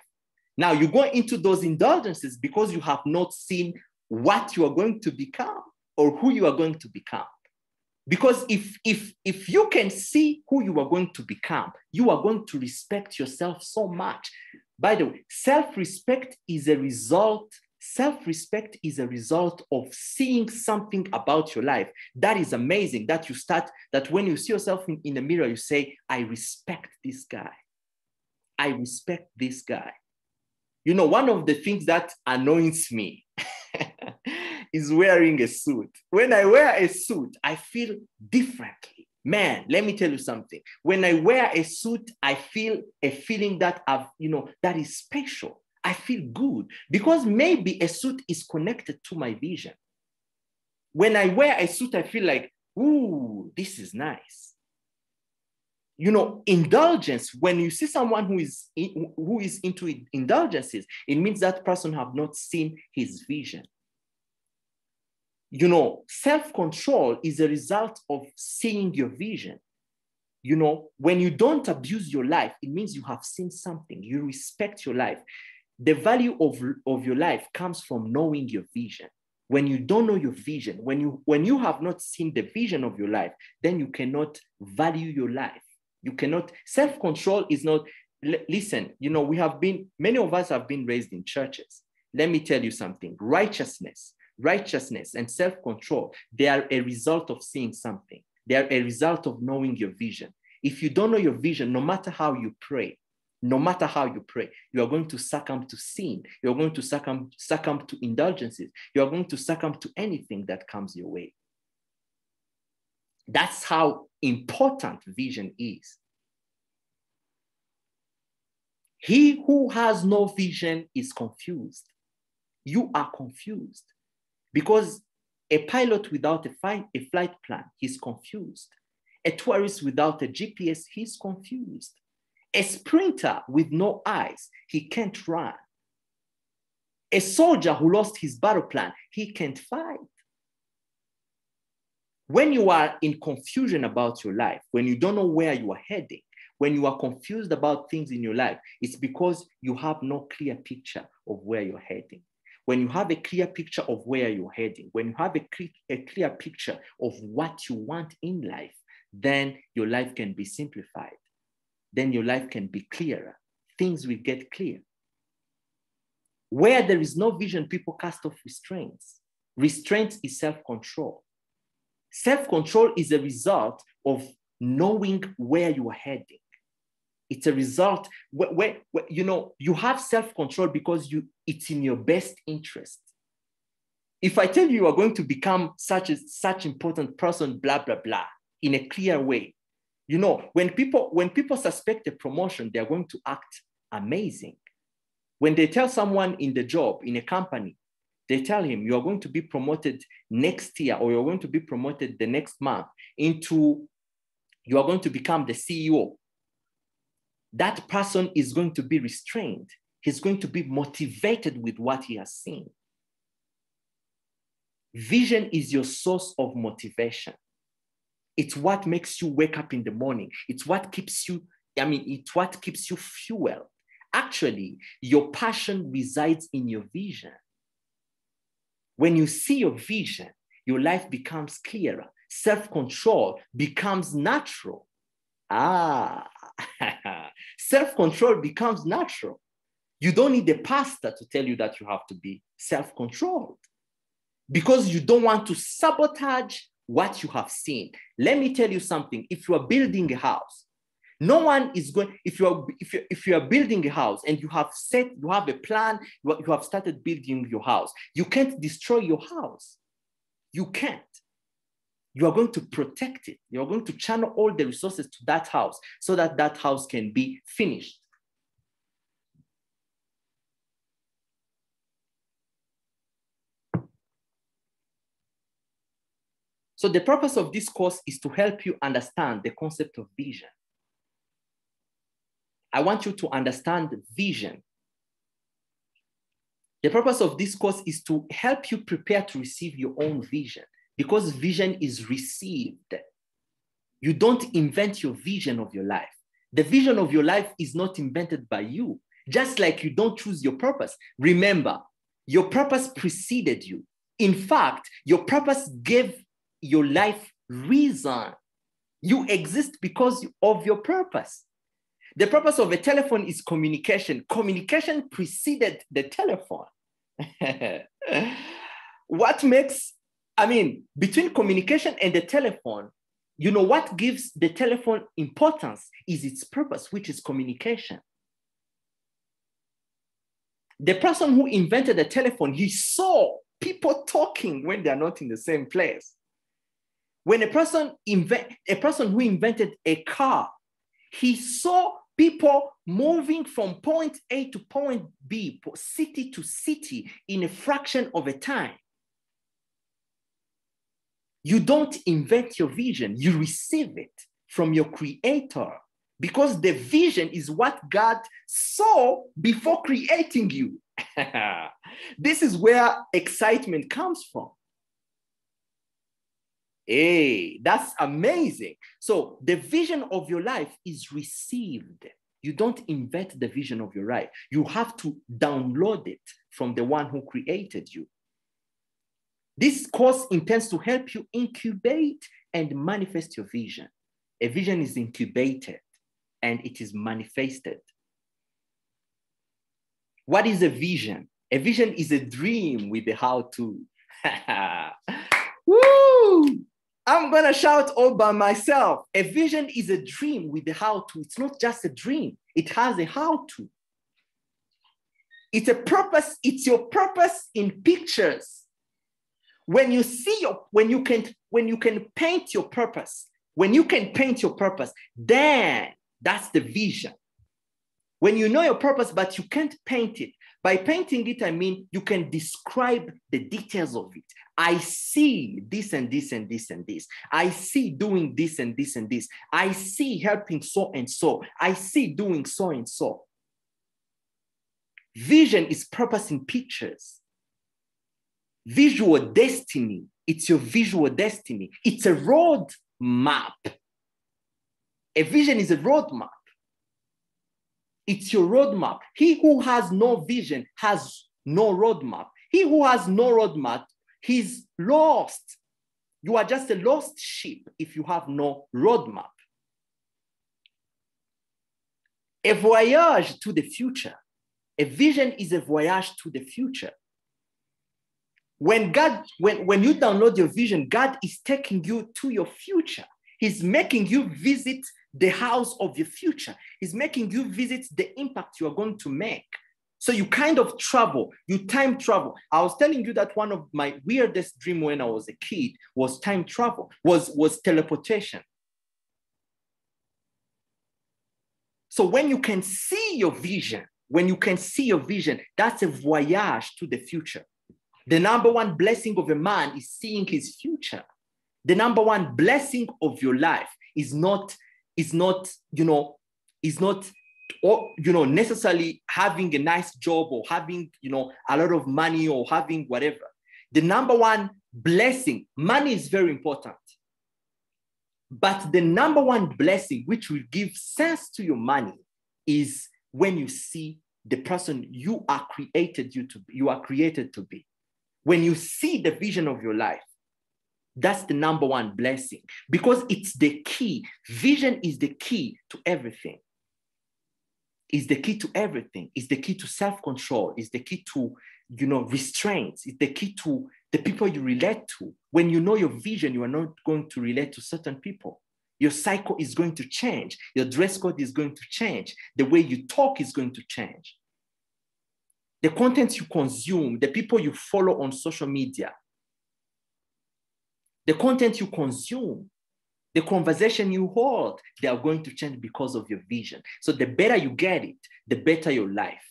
Speaker 2: Now, you go into those indulgences because you have not seen what you are going to become or who you are going to become. Because if you can see who you are going to become, you are going to respect yourself so much. By the way, self-respect is a result of seeing something about your life. That is amazing, that when you see yourself in the mirror, you say, I respect this guy. I respect this guy. One of the things that annoys me is wearing a suit. When I wear a suit, I feel differently. Man, let me tell you something. When I wear a suit, I feel a feeling that that is special. I feel good because maybe a suit is connected to my vision. When I wear a suit, I feel like, ooh, this is nice. Indulgence, when you see someone who is into indulgences, it means that person have not seen his vision. Self-control is a result of seeing your vision. When you don't abuse your life, it means you have seen something. You respect your life. The value of your life comes from knowing your vision. When you don't know your vision, when you have not seen the vision of your life, then you cannot value your life. You cannot, self-control is not, listen, many of us have been raised in churches. Let me tell you something. Righteousness and self-control, they are a result of seeing something. They are a result of knowing your vision. If you don't know your vision, no matter how you pray, you are going to succumb to sin. You're going to succumb to indulgences. You are going to succumb to anything that comes your way. That's how important vision is. He who has no vision is confused. You are confused because a pilot without a flight plan, he's confused. A tourist without a GPS, he's confused. A sprinter with no eyes, he can't run. A soldier who lost his battle plan, he can't fight. When you are in confusion about your life, when you don't know where you are heading, when you are confused about things in your life, it's because you have no clear picture of where you're heading. When you have a clear picture of where you're heading, when you have a clear picture of what you want in life, then your life can be simplified. Then your life can be clearer. Things will get clear. Where there is no vision, people cast off restraints. Restraint is self-control. Self-control is a result of knowing where you are heading. It's a result where you know, you have self-control because it's in your best interest. If I tell you are going to become such important person, blah, blah, blah, in a clear way, you know, when people suspect a promotion, they're going to act amazing. When they tell someone in the job, in a company, they tell him you are going to be promoted next year, or you're going to be promoted the next month you are going to become the CEO. That person is going to be restrained. He's going to be motivated with what he has seen. Vision is your source of motivation. It's what makes you wake up in the morning. It's what keeps you fueled. Actually, your passion resides in your vision. When you see your vision, your life becomes clearer. Self-control becomes natural. Self-control becomes natural. You don't need a pastor to tell you that you have to be self-controlled, because you don't want to sabotage what you have seen. Let me tell you something. If you are building a house, no one is going, if you are building a house and you have a plan, you have started building your house, you can't destroy your house. You can't. You are going to protect it. You're going to channel all the resources to that house so that that house can be finished. So the purpose of this course is to help you understand the concept of vision. I want you to understand vision. The purpose of this course is to help you prepare to receive your own vision, because vision is received. You don't invent your vision of your life. The vision of your life is not invented by you, just like you don't choose your purpose. Remember, your purpose preceded you. In fact, your purpose gave your life reason. You exist because of your purpose. The purpose of a telephone is communication. Communication preceded the telephone. Between communication and the telephone, you know what gives the telephone importance is its purpose, which is communication. The person who invented the telephone, he saw people talking when they're not in the same place. When a person who invented a car, he saw people moving from point A to point B, city to city, in a fraction of a time. You don't invent your vision, you receive it from your creator, because the vision is what God saw before creating you. This is where excitement comes from. Hey, that's amazing. So the vision of your life is received. You don't invent the vision of your life. You have to download it from the one who created you. This course intends to help you incubate and manifest your vision. A vision is incubated and it is manifested. What is a vision? A vision is a dream with a how-to. Woo! I'm going to shout all by myself. A vision is a dream with a how-to. It's not just a dream. It has a how-to. It's a purpose. It's your purpose in pictures. When you can paint your purpose, then that's the vision. When you know your purpose, but you can't paint it. By painting it, I mean, you can describe the details of it. I see this and this and this and this. I see doing this and this and this. I see helping so and so. I see doing so and so. Vision is purpose in pictures. Visual destiny. It's your visual destiny. It's a road map. A vision is a road map. It's your roadmap. He who has no vision has no roadmap. He who has no roadmap, he's lost. You are just a lost sheep if you have no roadmap. A voyage to the future. A vision is a voyage to the future. When you download your vision, God is taking you to your future. He's making you visit the house of your future. He's making you visit the impact you are going to make. So you kind of travel, you time travel. I was telling you that one of my weirdest dreams when I was a kid was time travel, was teleportation. So when you can see your vision, that's a voyage to the future. The number one blessing of a man is seeing his future. The number one blessing of your life is not necessarily having a nice job or having, a lot of money or having whatever. The number one blessing, money is very important. But the number one blessing which will give sense to your money is when you see the person you are created to be. When you see the vision of your life, that's the number one blessing, because it's the key. Vision is the key to everything. It's the key to everything. It's the key to self-control. It's the key to, restraints. It's the key to the people you relate to. When you know your vision, you are not going to relate to certain people. Your cycle is going to change. Your dress code is going to change. The way you talk is going to change. The content you consume, the people you follow on social media, the content you consume, the conversation you hold, they are going to change because of your vision. So the better you get it, the better your life.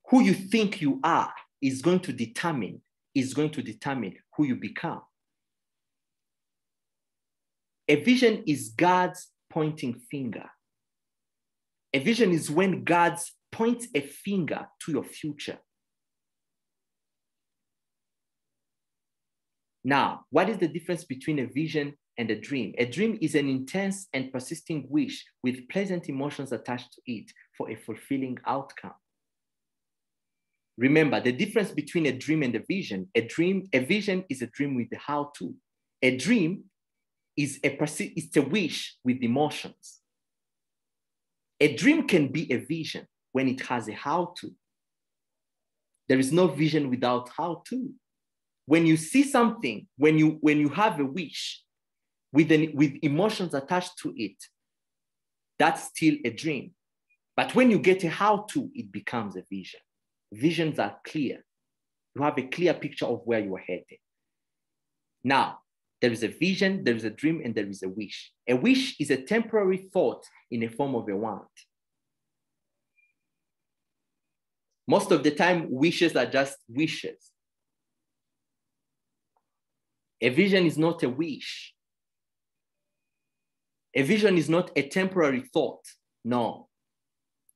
Speaker 2: Who you think you are is going to determine who you become. A vision is God's pointing finger. A vision is when God points a finger to your future. Now, what is the difference between a vision and a dream? A dream is an intense and persisting wish with pleasant emotions attached to it for a fulfilling outcome. Remember, the difference between a dream and a vision is a dream with the how-to. A dream is it's a wish with emotions. A dream can be a vision when it has a how-to. There is no vision without how-to. When you see something, when you have a wish with emotions attached to it, that's still a dream. But when you get a how-to, it becomes a vision. Visions are clear. You have a clear picture of where you are headed. Now, there is a vision, there is a dream, and there is a wish. A wish is a temporary thought in the form of a want. Most of the time, wishes are just wishes. A vision is not a wish. A vision is not a temporary thought. No.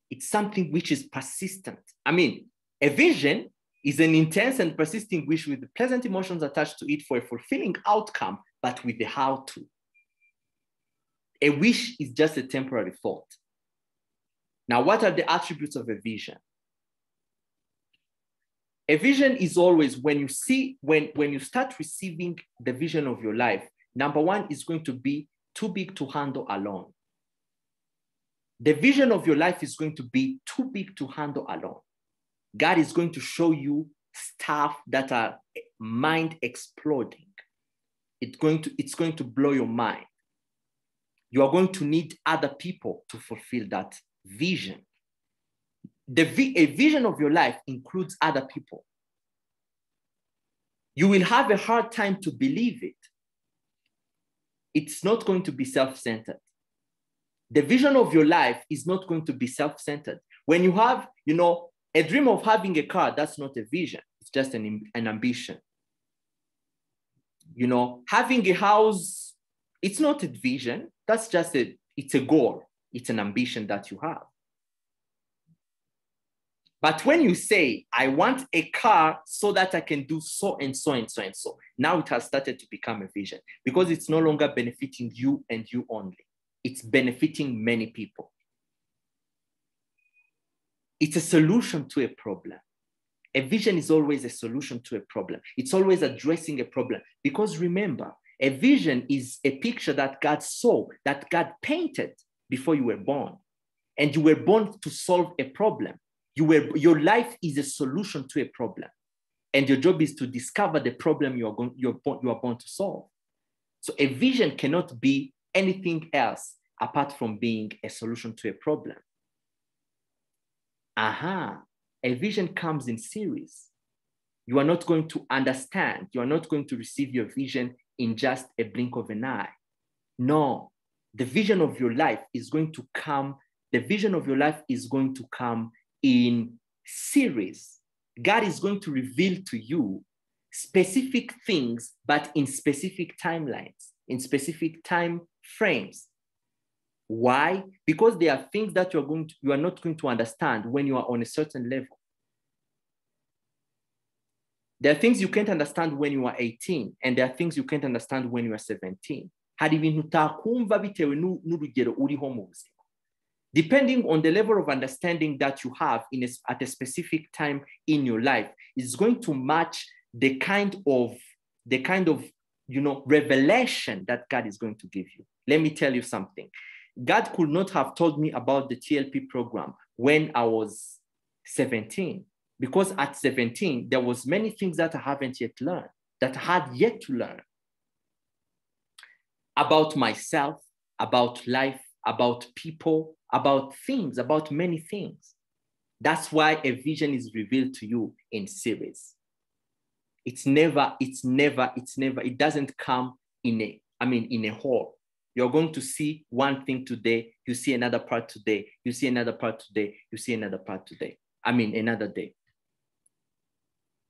Speaker 2: It's something which is persistent. A vision is an intense and persisting wish with pleasant emotions attached to it for a fulfilling outcome, but with the how-to. A wish is just a temporary thought. Now, what are the attributes of a vision? A vision is always when you start receiving the vision of your life, number one is going to be too big to handle alone. The vision of your life is going to be too big to handle alone. God is going to show you stuff that are mind exploding. It's going to blow your mind. You are going to need other people to fulfill that vision. A vision of your life includes other people. You will have a hard time to believe it. It's not going to be self-centered. The vision of your life is not going to be self-centered. When you have, a dream of having a car, that's not a vision. It's just an ambition. Having a house, it's not a vision. That's just it's a goal. It's an ambition that you have. But when you say, I want a car so that I can do so and so and so and so, now it has started to become a vision because it's no longer benefiting you and you only. It's benefiting many people. It's a solution to a problem. A vision is always a solution to a problem. It's always addressing a problem. Because remember, a vision is a picture that God saw, that God painted before you were born. And you were born to solve a problem. Your life is a solution to a problem. And your job is to discover the problem you are born to solve. So a vision cannot be anything else apart from being a solution to a problem. A vision comes in series. You are not going to understand. You are not going to receive your vision in just a blink of an eye. No, the vision of your life is going to come. The vision of your life is going to come in series. God is going to reveal to you specific things, but in specific timelines, in specific time frames. Why? Because there are things that you are not going to understand when you are on a certain level. There are things you can't understand when you are 18, and there are things you can't understand when you are 17. Hari ibintu utakumva bitewe n'urugero uriho mu buzima. Depending on the level of understanding that you have at a specific time in your life, is going to match the kind of revelation that God is going to give you. Let me tell you something. God could not have told me about the TLP program when I was 17, because at 17, there was many things that I haven't yet learned, that I had yet to learn about myself, about life, about people, about things, about many things. That's why a vision is revealed to you in series. It doesn't come in a whole. You're going to see one thing today, you see another part today, you see another part today, you see another part today. Another day.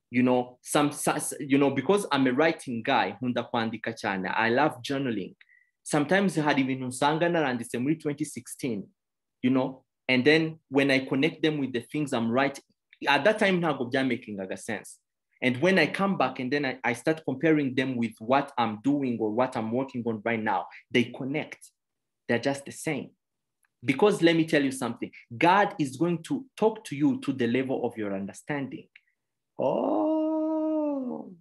Speaker 2: Because I'm a writing guy, I love journaling. Sometimes I had even in December 2016, and then when I connect them with the things I'm writing, at that time, they're making sense. And when I come back and then I start comparing them with what I'm doing or what I'm working on right now, they connect. They're just the same. Because let me tell you something, God is going to talk to you to the level of your understanding. Oh,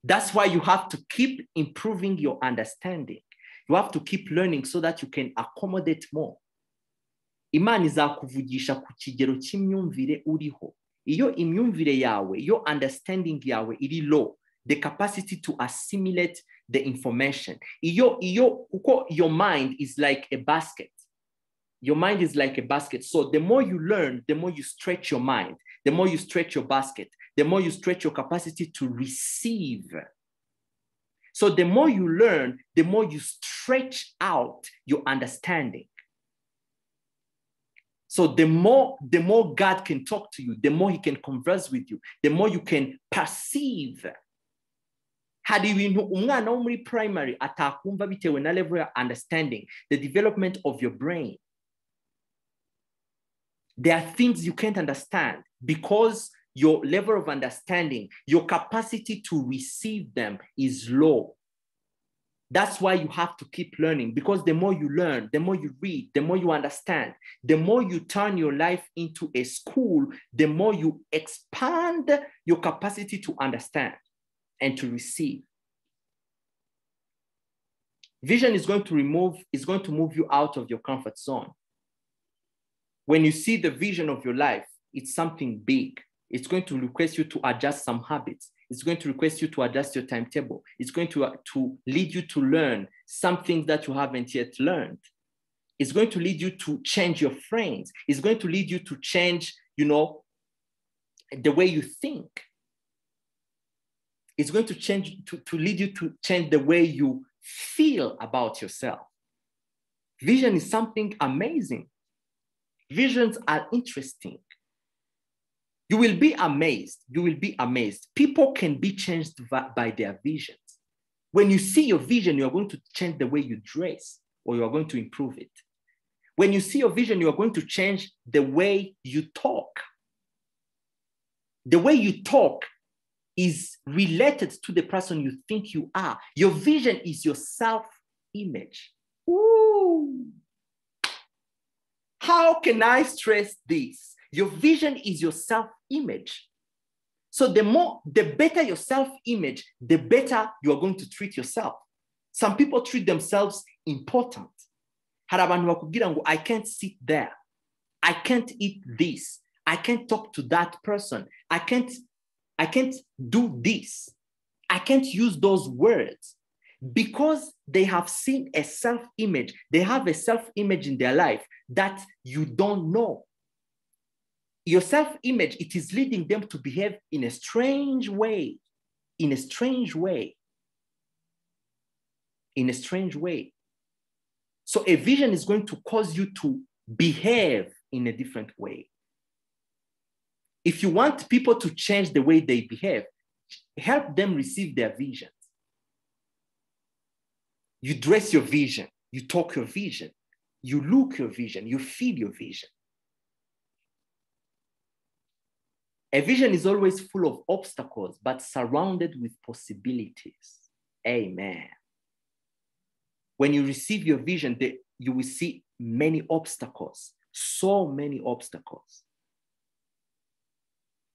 Speaker 2: that's why you have to keep improving your understanding. You have to keep learning so that you can accommodate more. Imana izakuvugisha ku kigero cy'imyumvire uriho. Iyo imyumvire yawe, your understanding yawe iri low, the capacity to assimilate the information. Your mind is like a basket. Your mind is like a basket. So the more you learn, the more you stretch your mind, the more you stretch your basket, the more you stretch your capacity to receive. So the more you learn, the more you stretch out your understanding. So the more God can talk to you, the more he can converse with you, the more you can perceive. Hari ibintu umwana wo muri primary atakumva bitewe na level ya understanding, the development of your brain. There are things you can't understand because your level of understanding, your capacity to receive them is low. That's why you have to keep learning, because the more you learn, the more you read, the more you understand, the more you turn your life into a school, the more you expand your capacity to understand and to receive. Vision is going to move you out of your comfort zone. When you see the vision of your life, it's something big. It's going to request you to adjust some habits. It's going to request you to adjust your timetable. It's going to lead you to learn some things that you haven't yet learned. It's going to lead you to change your friends. It's going to lead you to change, the way you think. It's going to lead you to change the way you feel about yourself. Vision is something amazing. Visions are interesting. You will be amazed. You will be amazed. People can be changed by their visions. When you see your vision, you are going to change the way you dress, or you are going to improve it. When you see your vision, you are going to change the way you talk. The way you talk is related to the person you think you are. Your vision is your self-image. Ooh. How can I stress this? Your vision is your self-image. So the better your self-image, the better you are going to treat yourself. Some people treat themselves important. I can't sit there. I can't eat this. I can't talk to that person. I can't do this. I can't use those words. Because they have seen a self-image. They have a self-image in their life that you don't know. Your self-image, it is leading them to behave in a strange way. In a strange way. In a strange way. So a vision is going to cause you to behave in a different way. If you want people to change the way they behave, help them receive their visions. You dress your vision, you talk your vision, you look your vision, you feel your vision. A vision is always full of obstacles, but surrounded with possibilities. Amen. When you receive your vision, you will see many obstacles, so many obstacles.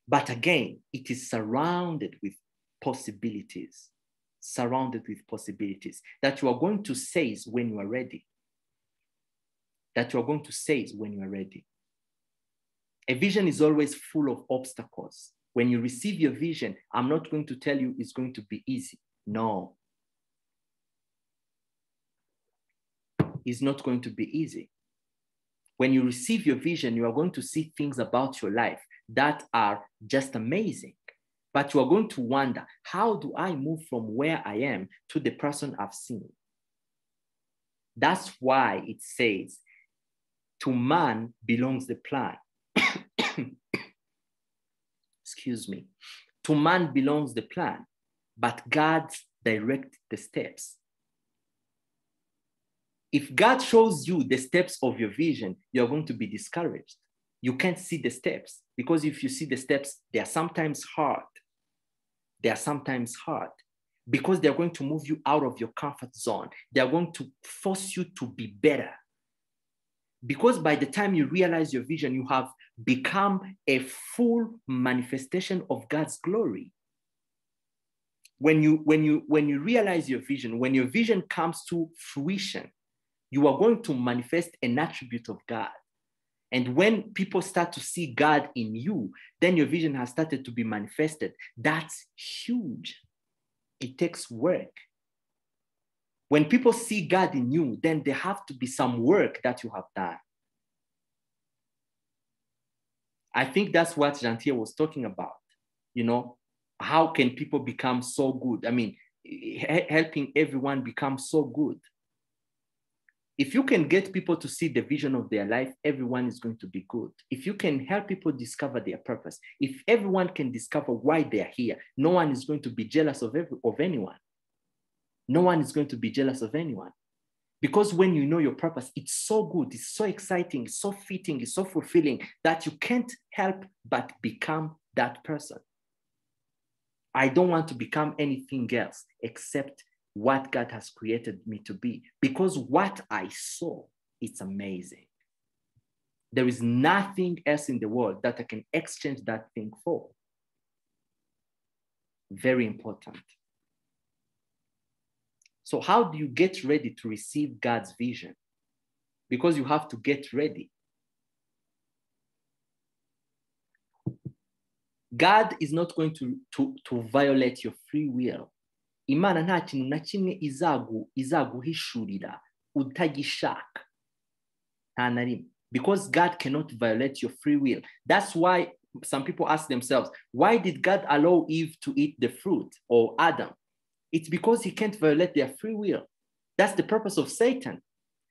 Speaker 2: But again, it is surrounded with possibilities, surrounded with possibilities that you are going to seize when you are ready. That you are going to seize when you are ready. A vision is always full of obstacles. When you receive your vision, I'm not going to tell you it's going to be easy. No. It's not going to be easy. When you receive your vision, you are going to see things about your life that are just amazing. But you are going to wonder, how do I move from where I am to the person I've seen? That's why it says, to man belongs the plan. Excuse me. To man belongs the plan, but God directs the steps. If God shows you the steps of your vision, you're going to be discouraged. You can't see the steps, because if you see the steps, they are sometimes hard. They are sometimes hard because they're going to move you out of your comfort zone. They're going to force you to be better. Because by the time you realize your vision, you have become a full manifestation of God's glory. When you realize your vision, when your vision comes to fruition, you are going to manifest an attribute of God. And when people start to see God in you, then your vision has started to be manifested. That's huge. It takes work. When people see God in you, then there have to be some work that you have done. I think that's what Jean-Pierre was talking about. You know, how can people become so good? I mean, helping everyone become so good. If you can get people to see the vision of their life, everyone is going to be good. If you can help people discover their purpose, if everyone can discover why they're here, no one is going to be jealous of anyone. No one is going to be jealous of anyone. Because when you know your purpose, it's so good, it's so exciting, it's so fitting, it's so fulfilling that you can't help but become that person. I don't want to become anything else except what God has created me to be, because what I saw, it's amazing. There is nothing else in the world that I can exchange that thing for. Very important. So how do you get ready to receive God's vision? Because you have to get ready. God is not going to violate your free will. Imana nta kintu na kimwe izaguhishurira utagishaka. Nta na rimwe. Because God cannot violate your free will. That's why some people ask themselves, why did God allow Eve to eat the fruit, or Adam? It's because he can't violate their free will. That's the purpose of Satan.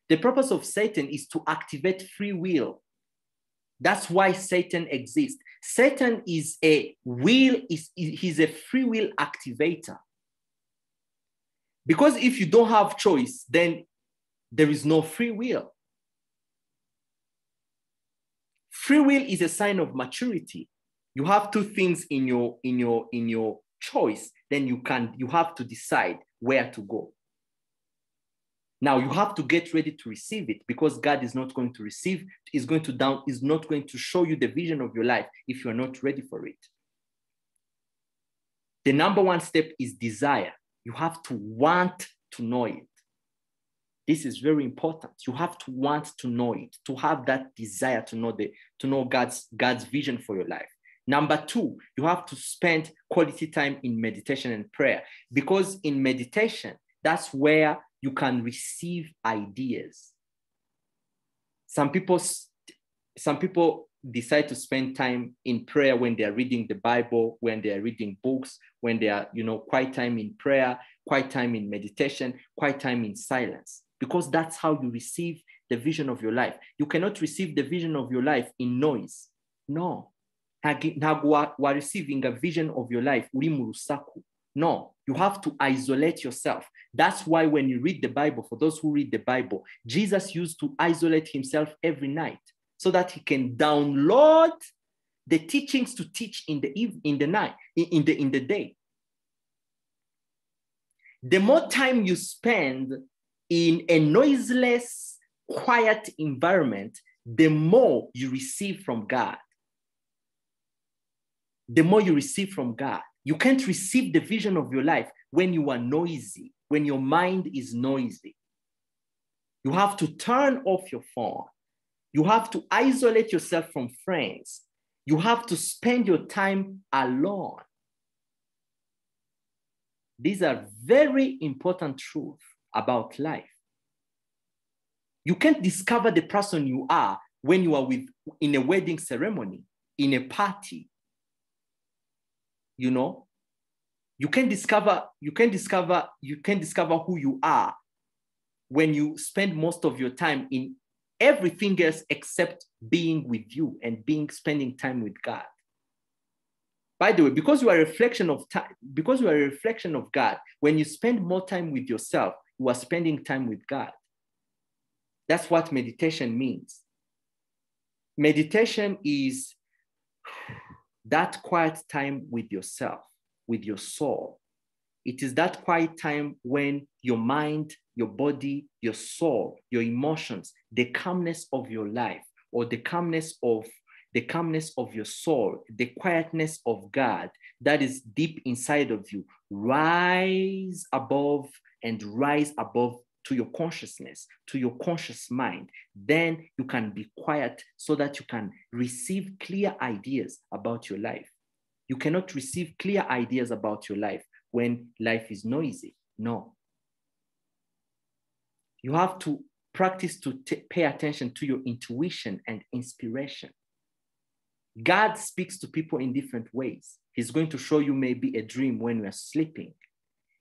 Speaker 2: The purpose of Satan is to activate free will. That's why Satan exists. Satan is he's a free will activator. Because if you don't have choice, then there is no free will. Free will is a sign of maturity. You have two things in your choice, then you have to decide where to go. Now you have to get ready to receive it, because God is not going to receive, is not going to show you the vision of your life if you're not ready for it. The number one step is desire. You have to want to know it. This is very important. You have to want to know it, to have that desire to know God's vision for your life. Number two, you have to spend quality time in meditation and prayer, because in meditation, That's where you can receive ideas. Some people decide to spend time in prayer when they are reading the Bible, when they are reading books, when they are, quiet time in prayer, quiet time in meditation, quiet time in silence, because that's how you receive the vision of your life. You cannot receive the vision of your life in noise. No. Ntabwo wa receiving a vision of your life uri mu rusaku. No, you have to isolate yourself. That's why when you read the Bible, for those who read the Bible, Jesus used to isolate himself every night so that he can download the teachings to teach in the day. The more time you spend in a noiseless, quiet environment, the more you receive from God. The more you receive from God. You can't receive the vision of your life when you are noisy, when your mind is noisy. You have to turn off your phone. You have to isolate yourself from friends. You have to spend your time alone. These are very important truths about life. You can't discover the person you are when you are in a wedding ceremony, in a party. You can discover who you are when you spend most of your time in everything else except being with you and spending time with God. By the way, because you are a reflection of God, when you spend more time with yourself, you are spending time with God. That's what meditation means. Meditation is that quiet time with yourself, with your soul. It is that quiet time when your mind, your body, your soul, your emotions, the calmness of your life, or the calmness of your soul, the quietness of God that is deep inside of you, rise above to your consciousness, to your conscious mind. Then you can be quiet so that you can receive clear ideas about your life. You cannot receive clear ideas about your life when life is noisy. No. You have to practice to pay attention to your intuition and inspiration. God speaks to people in different ways. He's going to show you maybe a dream when you are sleeping.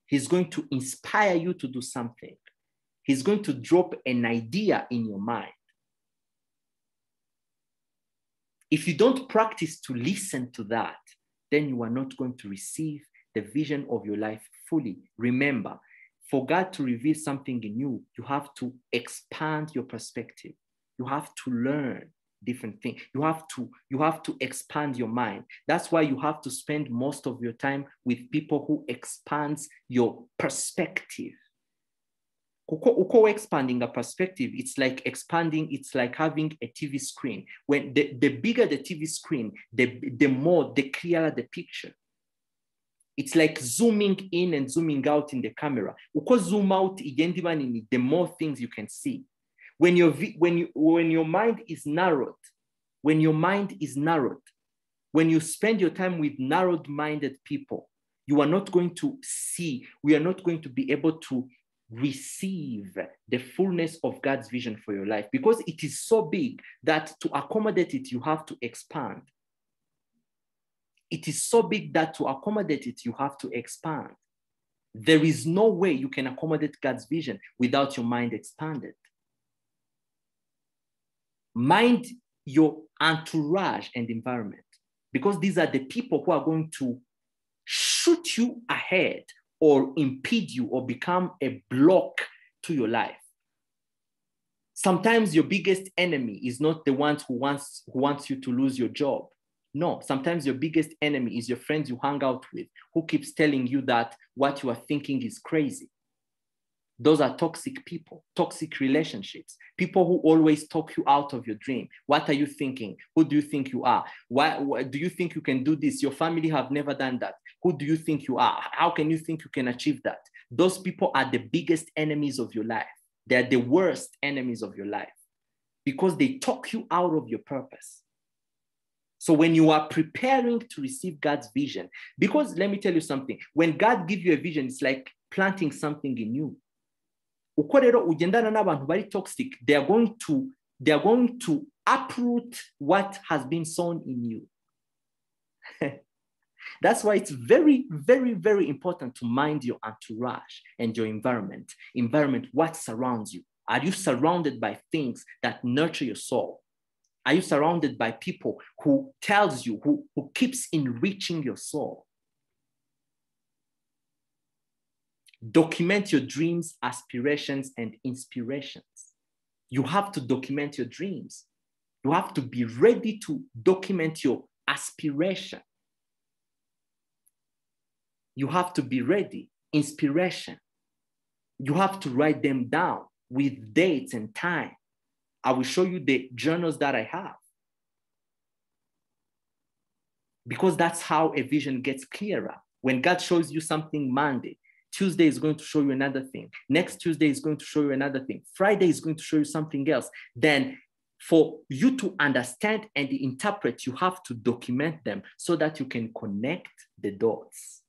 Speaker 2: He's going to inspire you to do something. He's going to drop an idea in your mind. If you don't practice to listen to that, then you are not going to receive the vision of your life fully. Remember, for God to reveal something in you, you have to expand your perspective. You have to learn different things. You have to expand your mind. That's why you have to spend most of your time with people who expands your perspective. Uko expanding a perspective, it's like having a TV screen. When the bigger the TV screen, the clearer the picture. It's like zooming in and zooming out in the camera. Uko zoom out, the more things you can see. When your mind is narrowed, when you spend your time with narrowed-minded people, we are not going to be able to receive the fullness of God's vision for your life, because it is so big that to accommodate it, you have to expand. It is so big that to accommodate it, you have to expand. There is no way you can accommodate God's vision without your mind expanded. Mind your entourage and environment, because these are the people who are going to shoot you ahead or impede you or become a block to your life. Sometimes your biggest enemy is not the one who wants you to lose your job. No, sometimes your biggest enemy is your friends you hang out with, who keeps telling you that what you are thinking is crazy. Those are toxic people, toxic relationships, people who always talk you out of your dream. What are you thinking? Who do you think you are? Why do you think you can do this? Your family have never done that. Who do you think you are? How can you think you can achieve that? Those people are the biggest enemies of your life. They're the worst enemies of your life because they talk you out of your purpose. So when you are preparing to receive God's vision, because let me tell you something, when God gives you a vision, it's like planting something in you. Uko rero ugendana n'abantu bari toxic, they are going to uproot what has been sown in you. That's why it's very, very, very important to mind your entourage and your environment. What surrounds you. Are you surrounded by things that nurture your soul? Are you surrounded by people who tells you, who keeps enriching your soul? Document your dreams, aspirations, and inspirations. You have to document your dreams. You have to be ready to document your aspiration. You have to be ready. Inspiration. You have to write them down with dates and time. I will show you the journals that I have. Because that's how a vision gets clearer. When God shows you something Monday, Tuesday is going to show you another thing. Next Tuesday is going to show you another thing. Friday is going to show you something else. Then for you to understand and interpret, you have to document them so that you can connect the dots.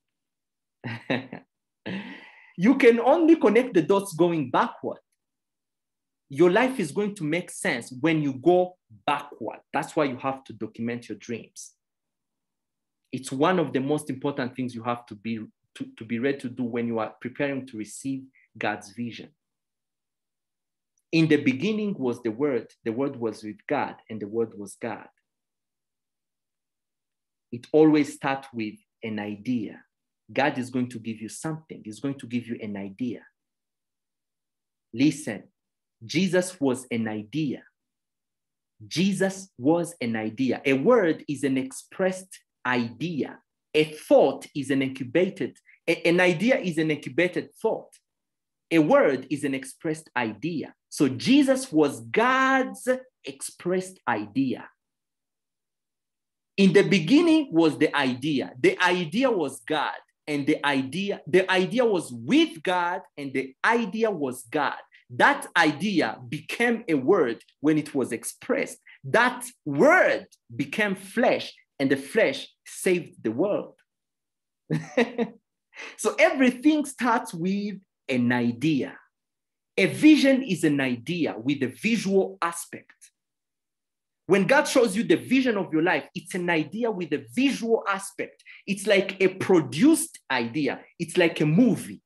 Speaker 2: You can only connect the dots going backward. Your life is going to make sense when you go backward. That's why you have to document your dreams. It's one of the most important things you have to be ready to do when you are preparing to receive God's vision. In the beginning was the Word was with God, and the Word was God. It always starts with an idea. God is going to give you something. He's going to give you an idea. Listen, Jesus was an idea. Jesus was an idea. A word is an expressed idea. A thought is an incubated, an idea is an incubated thought. A word is an expressed idea. So Jesus was God's expressed idea. In the beginning was the idea. The idea was God, and the idea was with God, and the idea was God. That idea became a word when it was expressed. That word became flesh, and the flesh saved the world. So everything starts with an idea. A vision is an idea with a visual aspect. When God shows you the vision of your life, it's an idea with a visual aspect. It's like a produced idea. It's like a movie.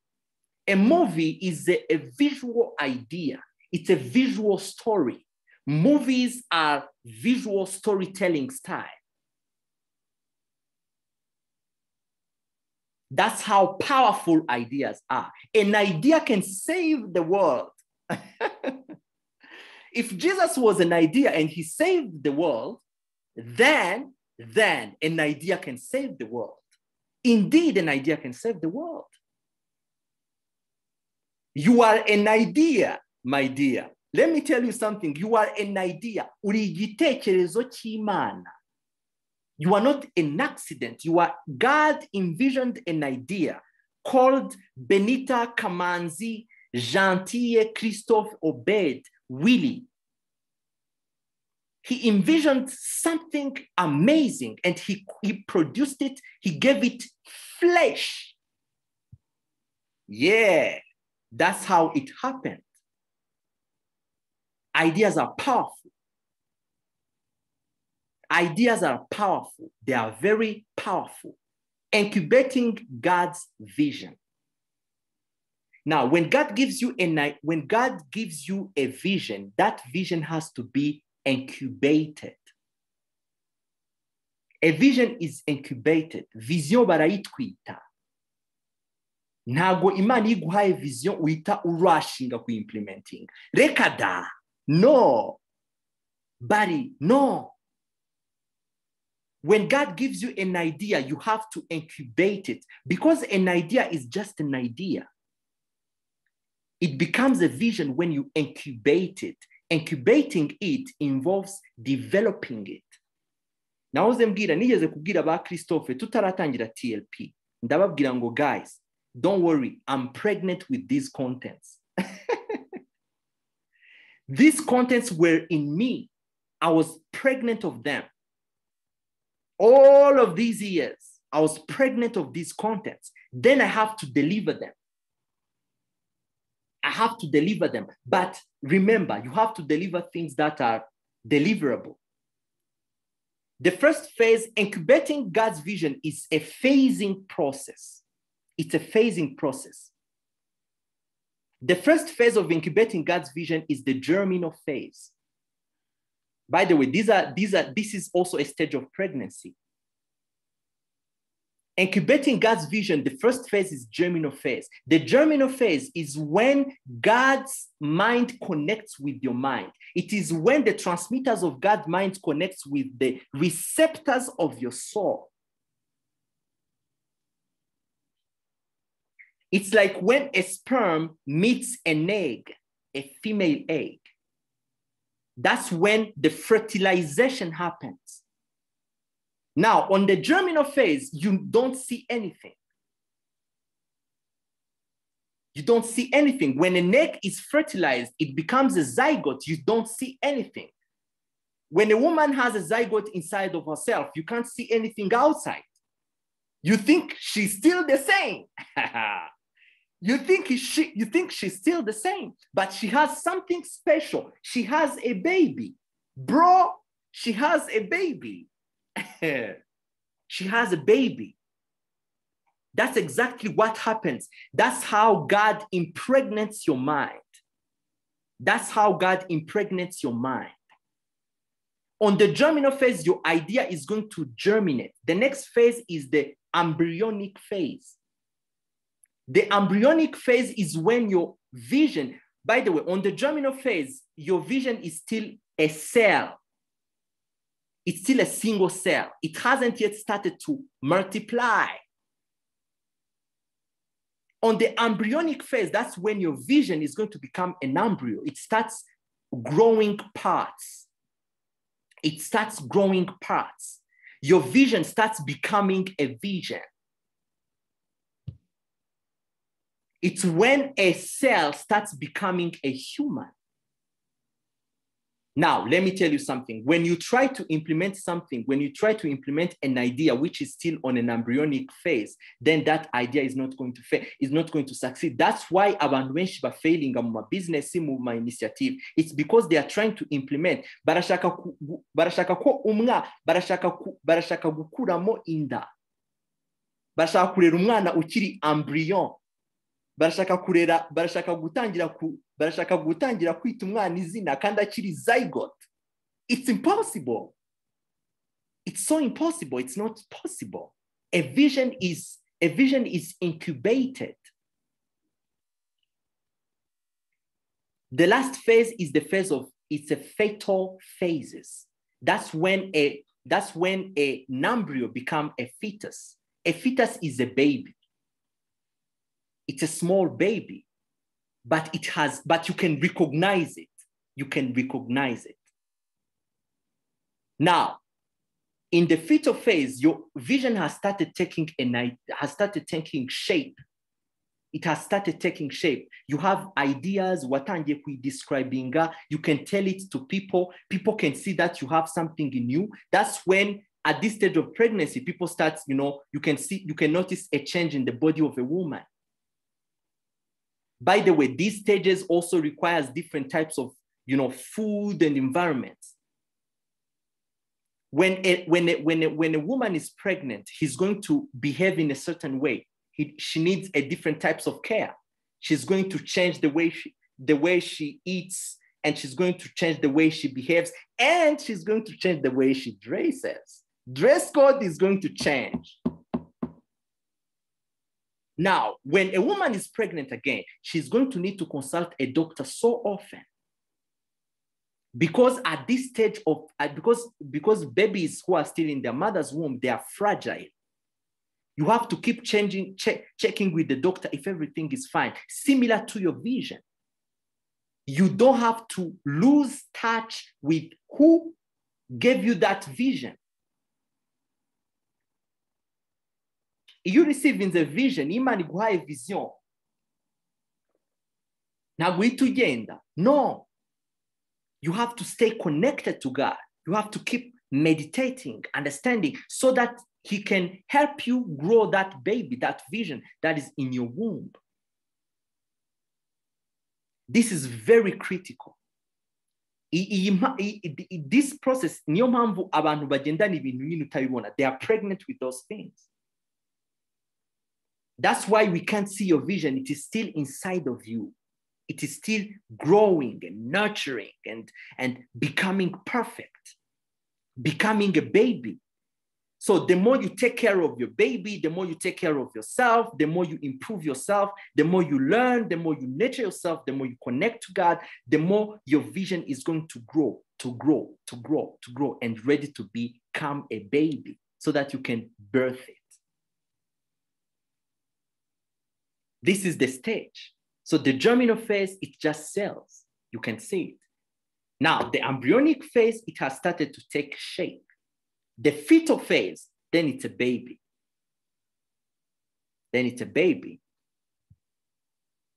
Speaker 2: A movie is a visual idea. It's a visual story. Movies are visual storytelling style. That's how powerful ideas are. An idea can save the world. If Jesus was an idea and he saved the world, then an idea can save the world. Indeed, an idea can save the world. You are an idea, my dear. Let me tell you something. You are an idea. Uri igitekerezo cy'Imana. You are not an accident. God envisioned an idea called Benita Kamanzi Gentille Christophe Obed Willie. He envisioned something amazing and he produced it. He gave it flesh. Yeah, that's how it happened. Ideas are powerful. Ideas are powerful. They are very powerful. Incubating God's vision. Now, when God gives you a vision, that vision has to be incubated. A vision is incubated. Vision barayitwita. Ntago Imana iguhaye vision uhita urashinga ku implementing. Reka da. No. Bari, no. When God gives you an idea, you have to incubate it because an idea is just an idea. It becomes a vision when you incubate it. Incubating it involves developing it. Nahoze mbwira nigeze kubwira ba Christophe tutaratangira TLP. Ndababwira ngo guys, don't worry, I'm pregnant with these contents. These contents were in me. I was pregnant of them. All of these years, I was pregnant of these contents. Then I have to deliver them. I have to deliver them. But remember, you have to deliver things that are deliverable. The first phase, incubating God's vision, is a phasing process. It's a phasing process. The first phase of incubating God's vision is the germinal phase. By the way, this is also a stage of pregnancy. Incubating God's vision, the first phase is germinal phase. The germinal phase is when God's mind connects with your mind. It is when the transmitters of God's mind connects with the receptors of your soul. It's like when a sperm meets an egg, a female egg. That's when the fertilization happens. Now, on the germinal phase, you don't see anything. You don't see anything. When an egg is fertilized, it becomes a zygote. You don't see anything. When a woman has a zygote inside of herself, you can't see anything outside. You think she's still the same. You think she's still the same, but she has something special. She has a baby. Bro, she has a baby. She has a baby. That's exactly what happens. That's how God impregnates your mind. That's how God impregnates your mind. On the germinal phase, your idea is going to germinate. The next phase is the embryonic phase. The embryonic phase is when your vision, by the way, on the germinal phase, your vision is still a cell. It's still a single cell. It hasn't yet started to multiply. On the embryonic phase, that's when your vision is going to become an embryo. It starts growing parts. It starts growing parts. Your vision starts becoming a vision. It's when a cell starts becoming a human. Now, let me tell you something. When you try to implement something, when you try to implement an idea which is still on an embryonic phase, then that idea is not going to succeed. That's why abantu benshi ba failing mu business, mu ma initiative. It's because they are trying to implement. Barashaka gukuramo inda. Barashaka kurera umwana ukiri embryon. Barashaka gutangira kwita umwana izina kandi akiri zygote. It's impossible. It's so impossible. It's not possible. A vision is incubated. The last phase is the phase of, it's a fetal phases. That's when an embryo becomes a fetus. A fetus is a baby. It's a small baby, but you can recognize it. You can recognize it. Now, in the fetal phase, your vision has started taking shape. It has started taking shape. You have ideas, watangiye kuidescribinga. You can tell it to people. People can see that you have something in you. That's when, at this stage of pregnancy, people start, you can notice a change in the body of a woman. By the way, these stages also requires different types of, food and environments. When a woman is pregnant, she's going to behave in a certain way. She needs a different types of care. She's going to change the way she eats, and she's going to change the way she behaves, and she's going to change the way she dresses. Dress code is going to change. Now, when a woman is pregnant again, she's going to need to consult a doctor so often. Because at this stage because babies who are still in their mother's womb, they are fragile. You have to keep checking with the doctor if everything is fine. Similar to your vision. You don't have to lose touch with who gave you that vision. You receive in the vision, Imana iguhaye vision. Ntabwo uhita ugenda. No. You have to stay connected to God. You have to keep meditating, understanding, so that He can help you grow that baby, that vision that is in your womb. This is very critical. This process, niyo mpamvu abantu bagendana ibintu nyine utabibona. They are pregnant with those things. That's why we can't see your vision. It is still inside of you. It is still growing and nurturing and becoming perfect, becoming a baby. So the more you take care of your baby, the more you take care of yourself, the more you improve yourself, the more you learn, the more you nurture yourself, the more you connect to God, the more your vision is going to grow, and ready to become a baby so that you can birth it. This is the stage. So the germinal phase, it just cells. You can see it. Now, the embryonic phase, it has started to take shape. The fetal phase, then it's a baby.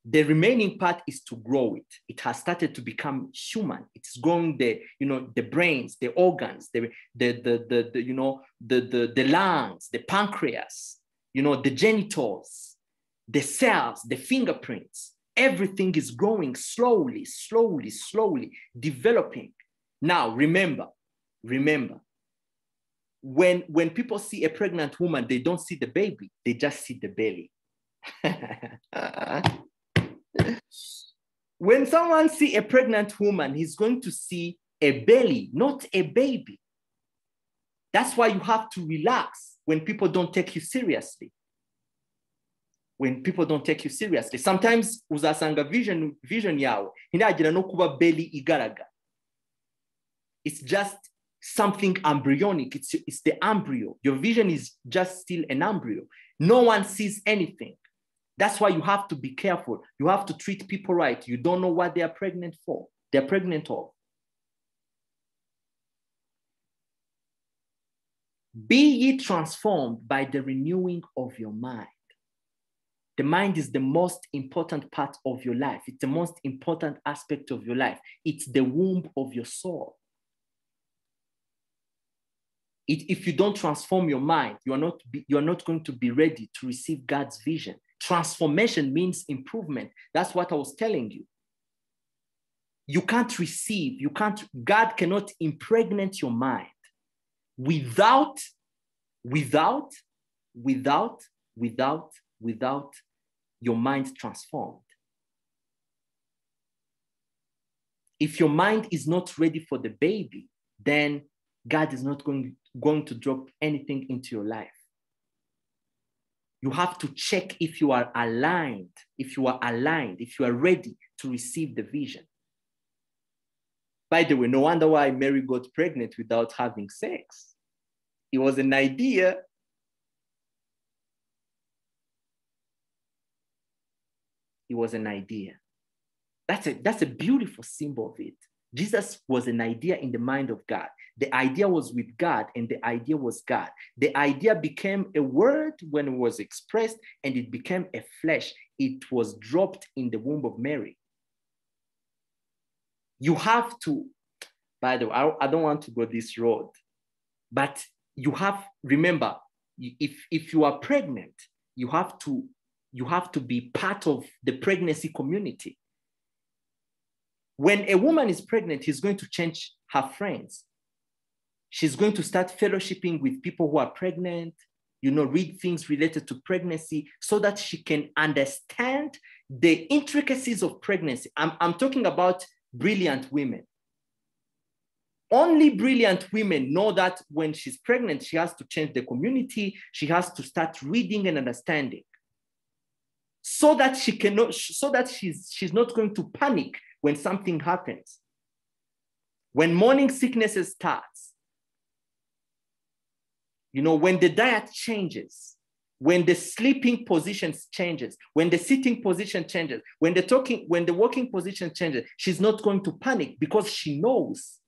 Speaker 2: The remaining part is to grow it. It has started to become human. It's growing the brains, the organs, the lungs, the pancreas, the genitals, the cells, the fingerprints. Everything is growing slowly, developing. Now, remember, when people see a pregnant woman, they don't see the baby, they just see the belly. When someone sees a pregnant woman, he's going to see a belly, not a baby. That's why you have to relax when people don't take you seriously. Sometimes uzasanga vision yawe hinagira no kuba belly igaraga. It's just something embryonic. It's the embryo. Your vision is just still an embryo. No one sees anything. That's why you have to be careful. You have to treat people right. You don't know what they are pregnant for. They're pregnant of. Be ye transformed by the renewing of your mind. The mind is the most important part of your life. It's the most important aspect of your life. It's the womb of your soul. If you don't transform your mind, you are not going to be ready to receive God's vision. Transformation means improvement. That's what I was telling you. You can't receive, God cannot impregnate your mind without your mind transformed. If your mind is not ready for the baby, then God is not going to drop anything into your life. You have to check if you are aligned, if you are ready to receive the vision. By the way, no wonder why Mary got pregnant without having sex. It was an idea. It was an idea. That's a beautiful symbol of it. Jesus was an idea in the mind of God. The idea was with God, and the idea was God. The idea became a word when it was expressed, and it became a flesh. It was dropped in the womb of Mary. You have to, by the way, I don't want to go this road, but remember, if you are pregnant, you have to be part of the pregnancy community. When a woman is pregnant, she's going to change her friends. She's going to start fellowshipping with people who are pregnant, read things related to pregnancy so that she can understand the intricacies of pregnancy. I'm talking about brilliant women. Only brilliant women know that when she's pregnant, she has to change the community. She has to start reading and understanding so that she's not going to panic when something happens. When morning sicknesses starts, when the diet changes, when the sleeping position changes, when the sitting position changes, when the walking position changes, she's not going to panic because she knows.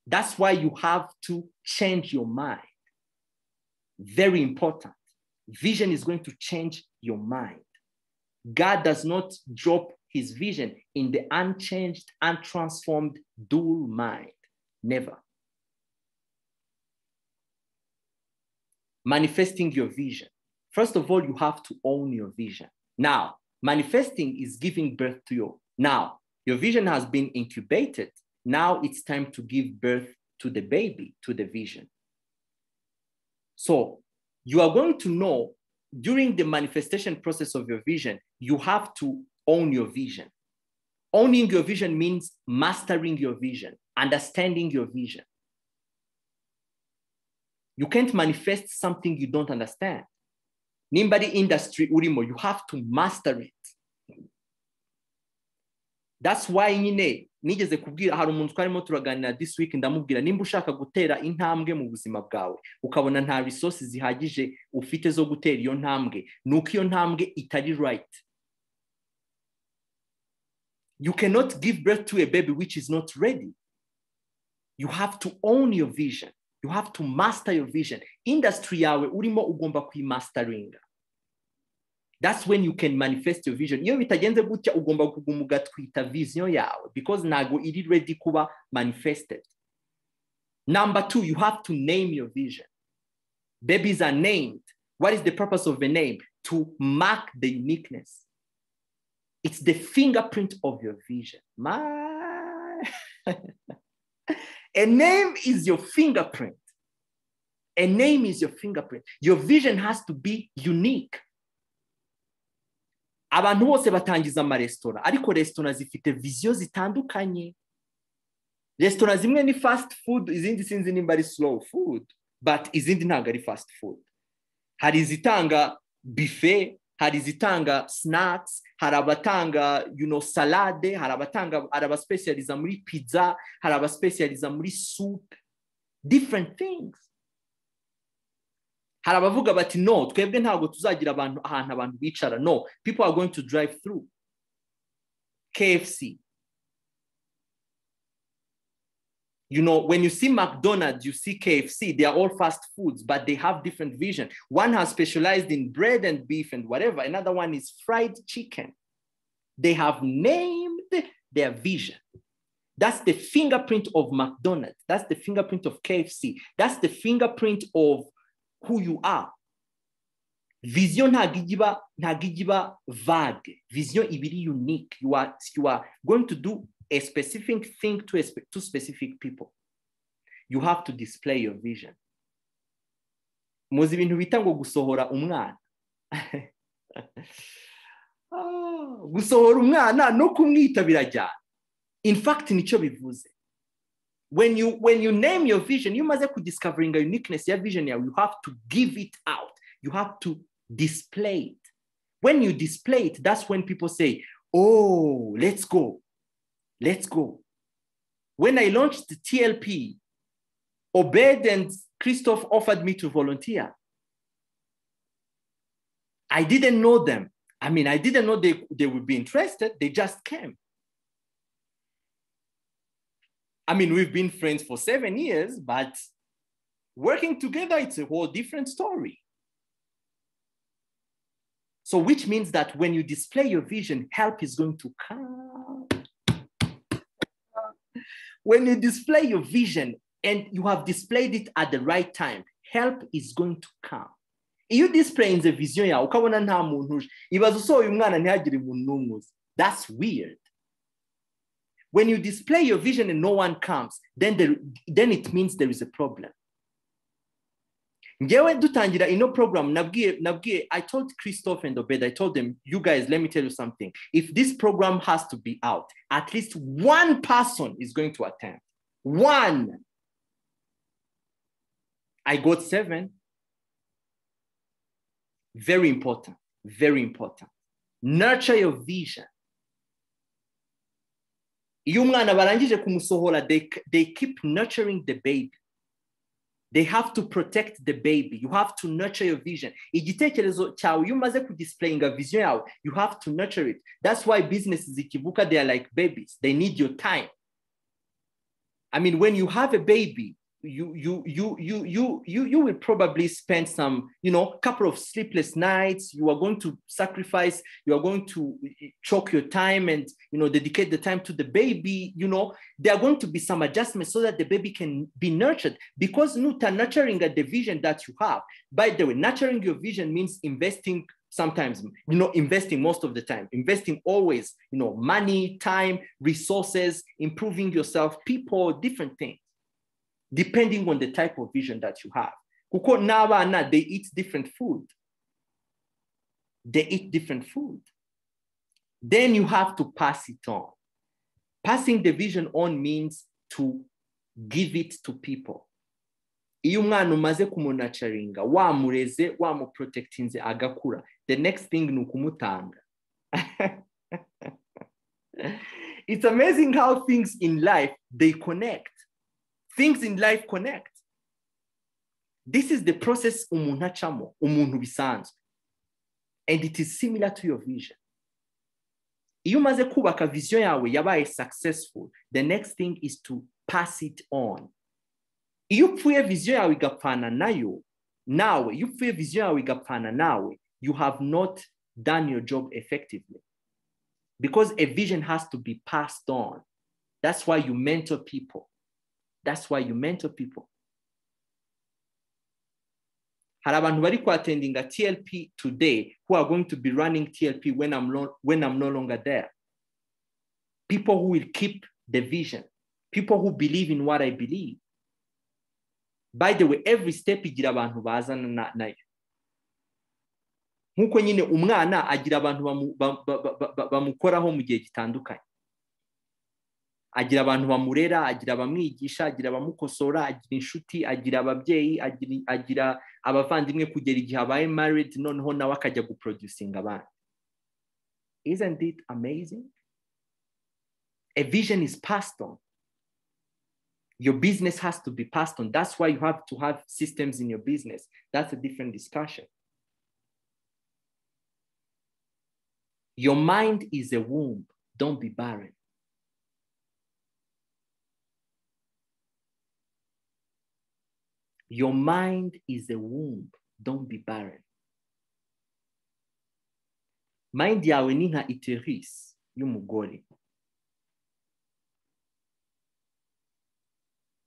Speaker 2: That's why you have to change your mind. Very important. Vision is going to change your mind. God does not drop his vision in the unchanged, untransformed, dual mind. Never. Manifesting your vision. First of all, you have to own your vision. Now, Manifesting is giving birth to you. Now, your vision has been incubated. Now it's time to give birth to the baby, to the vision. So you are going to know during the manifestation process of your vision, you have to own your vision. Owning your vision means mastering your vision, understanding your vision. You can't manifest something you don't understand. Nimbadi industry urimo, you have to master it. That's why nyine nigeze kubwira hari umuntu twarimo turaganira this week ndamubwira nimba ushaka gutera intambwe mu buzima bwawe ukabona nta resources zihagije ufite zo gutera iyo ntambwe nuko iyo ntambwe itari right. You cannot give birth to a baby which is not ready. You have to own your vision. You have to master your vision. Industry yawe urimo ugomba kuyimasteringa. That's when you can manifest your vision. Iyo bitagenze gutya ugomba kuguma ugatwita vision yawe because ntago iri ready kuba manifested. Number 2, you have to name your vision. Babies are named. What is the purpose of a name? To mark the uniqueness. It's the fingerprint of your vision. A name is your fingerprint. A name is your fingerprint. Your vision has to be unique. Abantu bose batangiza amaresitora ariko resitora zifite vision zitandukanye. Resitora zimwe ni fast food, izindi sinzi nimba ari slow food, but izindi ntabwo ari fast food. Hari izitanga buffet, hari izitanga snacks, hari abatanga salade, hari abaspecializa muri pizza, hari abaspecializa muri soup, different things. Hari abavuga bati no, twebwe ntabwo tuzagira ahantu abantu bicara. No, people are going to drive through. KFC. When you see McDonald's, you see KFC, they are all fast foods, but they have different vision. One has specialized in bread and beef and whatever. Another one is fried chicken. They have named their vision. That's the fingerprint of McDonald's. That's the fingerprint of KFC. That's the fingerprint of who you are. Vision ntagiba vague. Vision ibiri unique. You are going to do a specific thing to specific people. You have to display your vision. Muzi ibintu bita ngo gusohora umwana. Gusohora umwana no kumwita birajyana. In fact, nico bivuze. When you name your vision, you must discovering a uniqueness, your vision, you have to give it out. You have to display it. When you display it, that's when people say, oh, let's go. Let's go. When I launched the TLP, Obed and Christoph offered me to volunteer. I didn't know them. I didn't know they would be interested. They just came. We've been friends for 7 years, but working together, it's a whole different story. So which means that when you display your vision, help is going to come. When you display your vision and you have displayed it at the right time, help is going to come. You display in the vision, that's weird. When you display your vision and no one comes, then it means there is a problem. Program, I told Christoph and Obed, I told them, you guys, let me tell you something. If this program has to be out, at least one person is going to attend. One. I got 7. Very important. Very important. Nurture your vision. They keep nurturing the baby. They have to protect the baby. You have to nurture your vision. Igitekerezo cyawe umaze kudisplayinga vision yawe, you have to nurture it. That's why businesses zikivuka, they are like babies. They need your time. When you have a baby, you will probably spend some, couple of sleepless nights. You are going to sacrifice, you are going to choke your time and, dedicate the time to the baby. There are going to be some adjustments so that the baby can be nurtured, because nuta nurturing the vision that you have. By the way, nurturing your vision means investing Sometimes, investing most of the time, investing always, money, time, resources, improving yourself, people, different things, depending on the type of vision that you have. Kuko n'abana, they eat different food. They eat different food. Then you have to pass it on. Passing the vision on means to give it to people. Iyo umwana umaze kumunacaringa, wamureze, wamuprotectinze agakura, the next thing ni ukumutanga. It's amazing how things in life, they connect. Things in life connect. This is the process umuntu acamo, umuntu bisanzwe. And it is similar to your vision. Iyo umaze kubaka vision yawe yabaye successful, the next thing is to pass it on. Iyo upfuye vision yawe igapfana nayo, nawe, iyo upfuye vision yawe igapfana nawe, you have not done your job effectively. Because a vision has to be passed on. That's why you mentor people. That's why you mentor people. Hari abantu bari attending a TLP today who are going to be running TLP when I'm no longer there. People who will keep the vision. People who believe in what I believe. By the way, every step igira abantu bazana nayo. Nkuko nyine umwana agira abantu bamukoraho mu gihe gitandukanye. Agira abantu bamurera, agira abamwigisha, agira abamukosora, agira inshuti, agira ababyeyi, agira abavandimwe kugera igihe abaye married, noneho nawe akajya guproducing abandi. Isn't it amazing? A vision is passed on. Your business has to be passed on. That's why you have to have systems in your business. That's a different discussion. Your mind is a womb. Don't be barren. Your mind is a womb. Don't be barren. Mind yawe ni nka iteris y'umugore.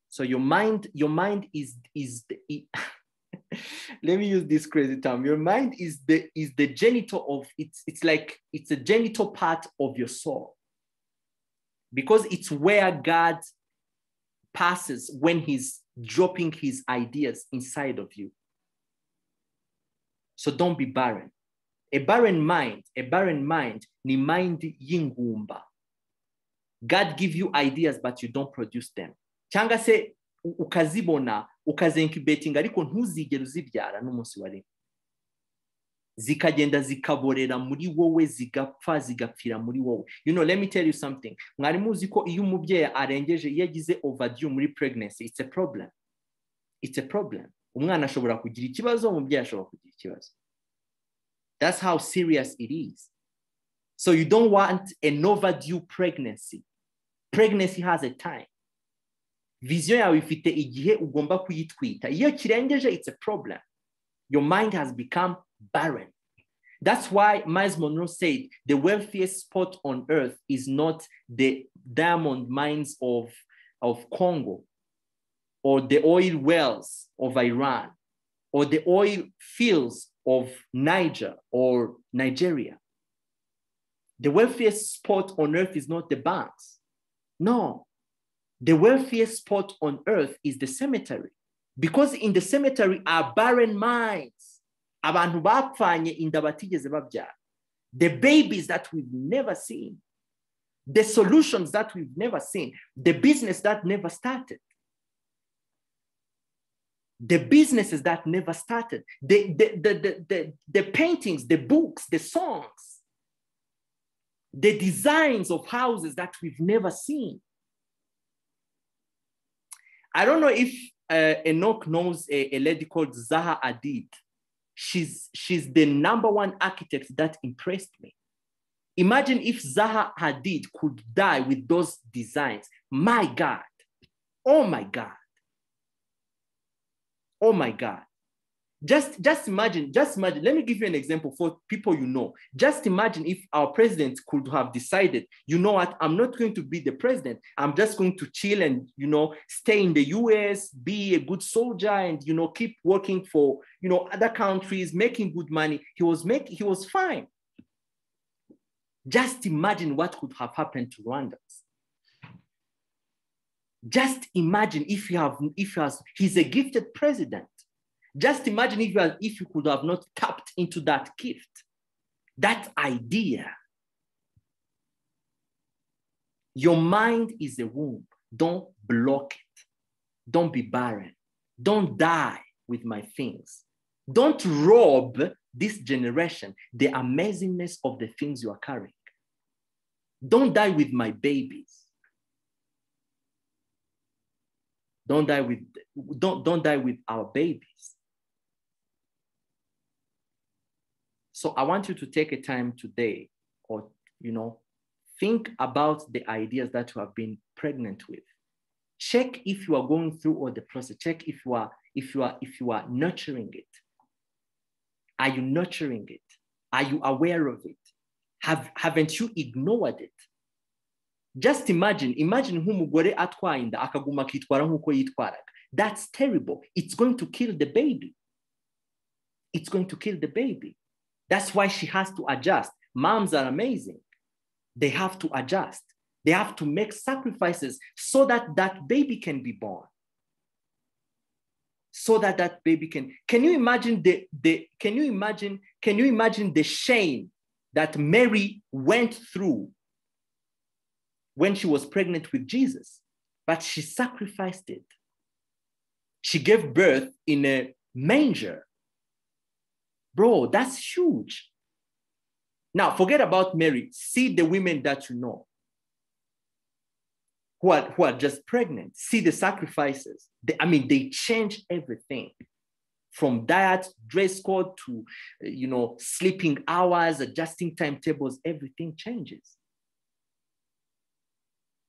Speaker 2: So your mind is the let me use this crazy term. Your mind is the genital of it's like it's a genital part of your soul. Because it's where God passes when he's dropping his ideas inside of you. So don't be barren. A barren mind ni mind yingumba. God give you ideas, but you don't produce them. Cyangwa se ukazibona, ukazincubating ariko ntuzigere uzibyara n'umunsi wa rimwe. Zikagenda zikaborera muri wowe, zigapfa, zigapfira muri wowe. Let me tell you something. Mwari muzi ko iyo umubyeyi arengeje, iyo agize overdue muri pregnancy, it's a problem. It's a problem. Umwana ashobora kugira ikibazo, umubyeyi ashobora kugira ikibazo. That's how serious it is. So you don't want an overdue pregnancy. Pregnancy has a time. Vision yawe ifite igihe ugomba kuyitwita. Iyo kirengeje, it's a problem. Your mind has become barren. That's why Miles Monroe said the wealthiest spot on earth is not the diamond mines of Congo, or the oil wells of Iran, or the oil fields of Niger or Nigeria. The wealthiest spot on earth is not the banks. No. The wealthiest spot on earth is the cemetery. Because in the cemetery are barren minds. Abantu bapfanye inda batigeze babyara. The babies that we've never seen. The solutions that we've never seen. The business that never started. The businesses that never started. The paintings, the books, the songs. The designs of houses that we've never seen. I don't know if Enoch knows a lady called Zaha Hadid. She's the #1 architect that impressed me. Imagine if Zaha Hadid could die with those designs. My God. Oh my God. Oh my God. Just imagine, let me give you an example for people you know. Just imagine if our president could have decided, you know what, I'm not going to be the president. I'm just going to chill and, you know, stay in the US, be a good soldier and, you know, keep working for, you know, other countries, making good money. He was fine. Just imagine what could have happened to Rwandans. Just imagine he's a gifted president. Just imagine if you could have not tapped into that gift, that idea. Your mind is a womb. Don't block it. Don't be barren. Don't die with my things. Don't rob this generation the amazingness of the things you are carrying. Don't die with my babies. Don't die with our babies. So I want you to take a time today, or, you know, think about the ideas that you have been pregnant with. Check if you are going through all the process. Check if you are nurturing it. Are you nurturing it? Are you aware of it? Haven't you ignored it? Just imagine nk'umugore atwaye inda akaguma akitwara nk'uko yitwaraga. That's terrible. It's going to kill the baby. It's going to kill the baby. That's why she has to adjust. Moms are amazing. They have to adjust. They have to make sacrifices so that that baby can be born. So that that baby can you imagine can you imagine the shame that Mary went through when she was pregnant with Jesus? But she sacrificed it. She gave birth in a manger. Bro, that's huge. Now, forget about Mary. See the women that you know who are just pregnant. See the sacrifices. They change everything. From diet, dress code to, you know, sleeping hours, adjusting timetables, everything changes.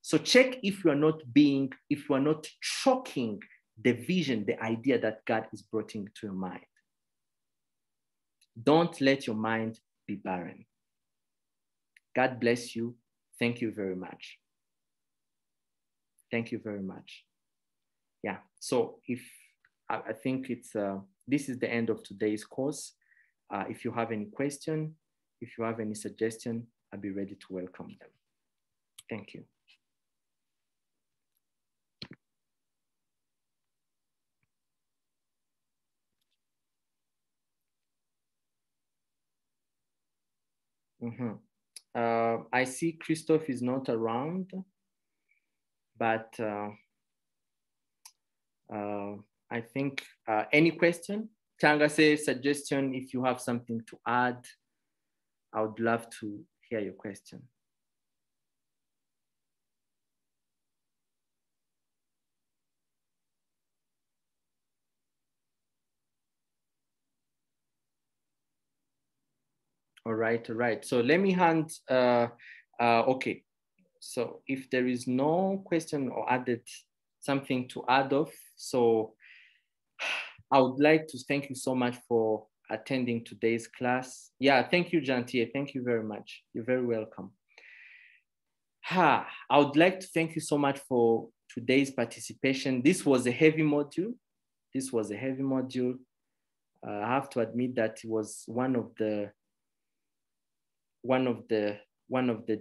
Speaker 2: So check if you are not choking the vision, the idea that God is brought into your mind. Don't let your mind be barren. God bless you. Thank you very much. Thank you very much. Yeah, so I think this is the end of today's course. If you have any question, if you have any suggestion, I'll be ready to welcome them. Thank you. I see Christoph is not around, but I think any question, Changase, suggestion, if you have something to add, I would love to hear your question. All right. So let me hand, okay. So if there is no question or something to add off, so I would like to thank you so much for attending today's class. Yeah, thank you, Jantier. Thank you very much. You're very welcome. I would like to thank you so much for today's participation. This was a heavy module. I have to admit that it was one of the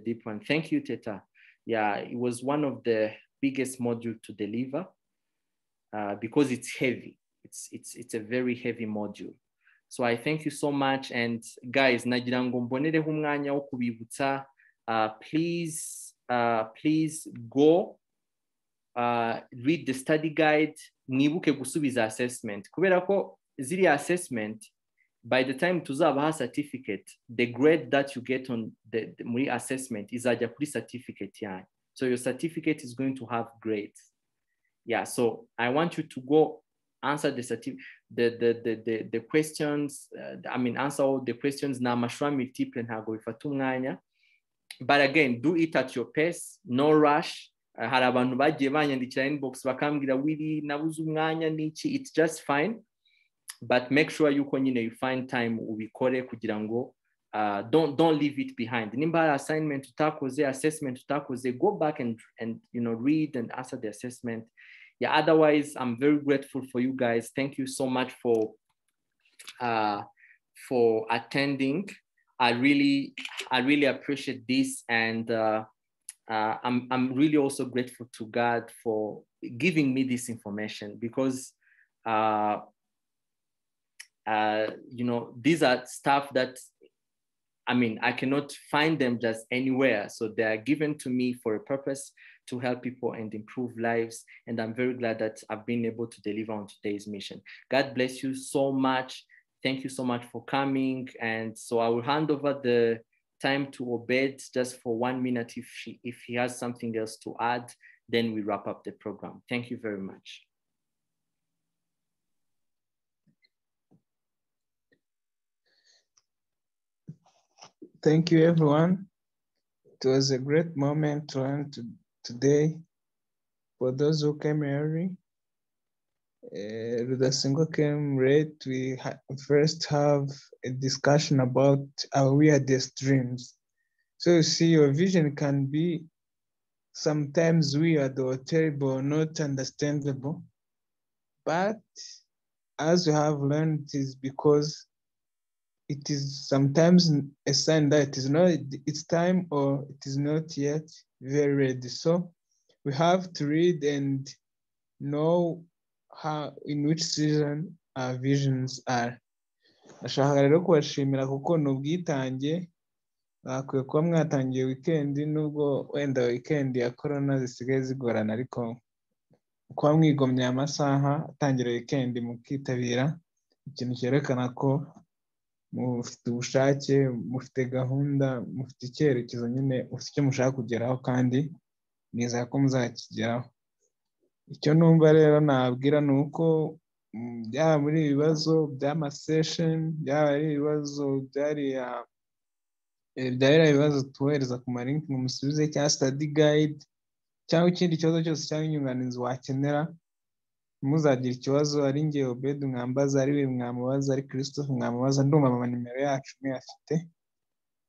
Speaker 2: deep ones. Thank you, Teta. Yeah, it was one of the biggest module to deliver because it's heavy. It's a very heavy module. So I thank you so much. And guys, nagira ngo mbonereho umwanya wo kubibutsa, please go read the study guide, mwibuke gusubiza assessment. Kubera ko ziriya assessment, by the time tuzabaha certificate, the grade that you get on the assessment is izajya kuri certificate yanyu. So your certificate is going to have grades. Yeah, so I want you to go answer the questions. Answer all the questions. Na mashwa multiple ntago bifata umwanya. But again, do it at your pace, no rush. Hari abantu bagiye banyandikira inbox bakambwira wiri nabuze umwanya niki. It's just fine. but make sure you find time ubikore kugira ngo don't leave it behind. Nimba assignment utakoze, assessment utakoze, go back and read and answer the assessment. Yeah, otherwise I'm very grateful for you guys. Thank you so much for attending. I really appreciate this, and I'm really also grateful to God for giving me this information, because these are stuff that I cannot find them just anywhere. So they are given to me for a purpose, to help people and improve lives. And I'm very glad that I've been able to deliver on today's mission. God bless you so much. Thank you so much for coming. And so I will hand over the time to Obed just for 1 minute. If he has something else to add, then we wrap up the program. Thank you very much.
Speaker 1: Thank you, everyone. It was a great moment to learn today. For those who came early, Rudasingo came late. We first have a discussion about our weirdest dreams. So you see, your vision can be sometimes weird or terrible or not understandable. But as you have learned, it is because it is sometimes a sign that it is not its time or it is not yet very ready. So we have to read and know in which season our visions are. Nashaka rero kubashimira kuko ni ubwitange, bakwiye kuba mwatangiye weekend, nubwo wenda weekend ya corona zisigaye zigorana, ariko kuba mwigomye amasaha atangira weekend mukitabira, ikintu cyerekana ko mufite ubushake, mufite gahunda, mufite icyerekezo, nyine mufite icyo mushaka kugeraho, kandi nizera ko muzakigeraho. Icyo numva rero nabwira ni uko byaba muri ibibazo by'amasession, byaba ari ibibazo byariya ibibazo tuwohereza ku malinki ngo musubize, cyangwa study guide, cyangwa ikindi kibazo cyose cyangwa inyunganizi wakenera, muzagira ikibazo, ari njye Obed mwambaza, ari we mwamubaza, ari Christophe mwamubaza. Ndumva amanimero yacu muyafite,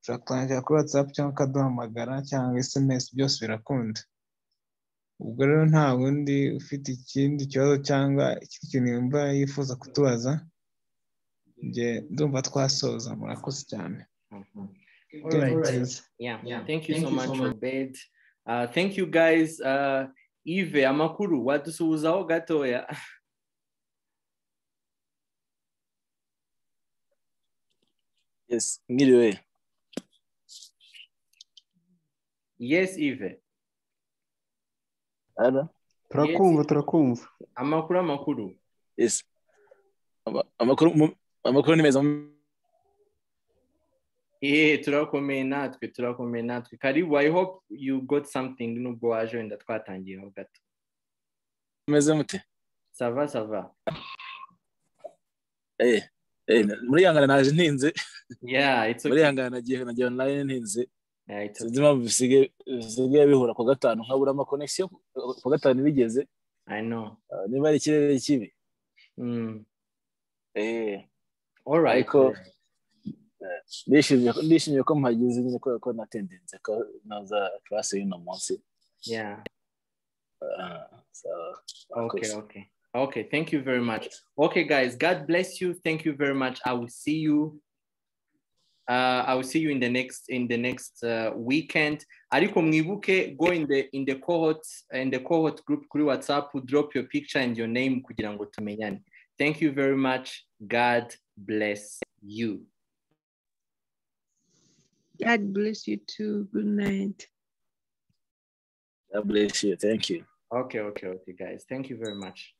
Speaker 1: ushobora kutwandikira kuri WhatsApp cyangwa ukaduhamagara cyangwa SMS, byose birakunda. Ubwo rero nta wundi ufite ikindi kibazo cyangwa ikindi kintu yumva yifuza kutubaza, njye ndumva twasoza. Murakoze cyane.
Speaker 2: All right. Yeah. Thank you so much, Obed. Thank you guys. Yves, amakuru wadusuhuzaho gatoya.
Speaker 7: Yes, mwiriwe.
Speaker 2: Yes, Yves.
Speaker 3: Ara? Turakumva.
Speaker 2: Amakuru.
Speaker 7: Yes. Amakuru ni meza.
Speaker 2: Turakomeye natwe. Karibu, I hope you got something nubwo waje wenda twatangiyeho gato.
Speaker 7: Meze mute?
Speaker 2: Ça va.
Speaker 7: Muri yangana naje ntinze.
Speaker 2: Yeah, it's okay.
Speaker 7: Muri yangana nagiye online ntinze. Yeah, it's okay. Sinzima bisigaye bihura ku gatanu, nkabura ama connection ku gatanu bigeze.
Speaker 2: I know.
Speaker 7: Niba ari ikirere kibi.
Speaker 2: All right.
Speaker 7: Ndishimye ko mpagize nyine ko natendenze ko naza class y'ino munsi.
Speaker 2: Yeah. Okay, thank you very much. Okay guys, God bless you. Thank you very much. I will see you in the next weekend. Ariko mwibuke, go in the cohort group kuri WhatsApp, drop your picture and your name kugira ngo tumenyane. Thank you very much. God bless you.
Speaker 4: God bless you too. Good night.
Speaker 7: God bless you. Thank you.
Speaker 2: Okay, guys. Thank you very much.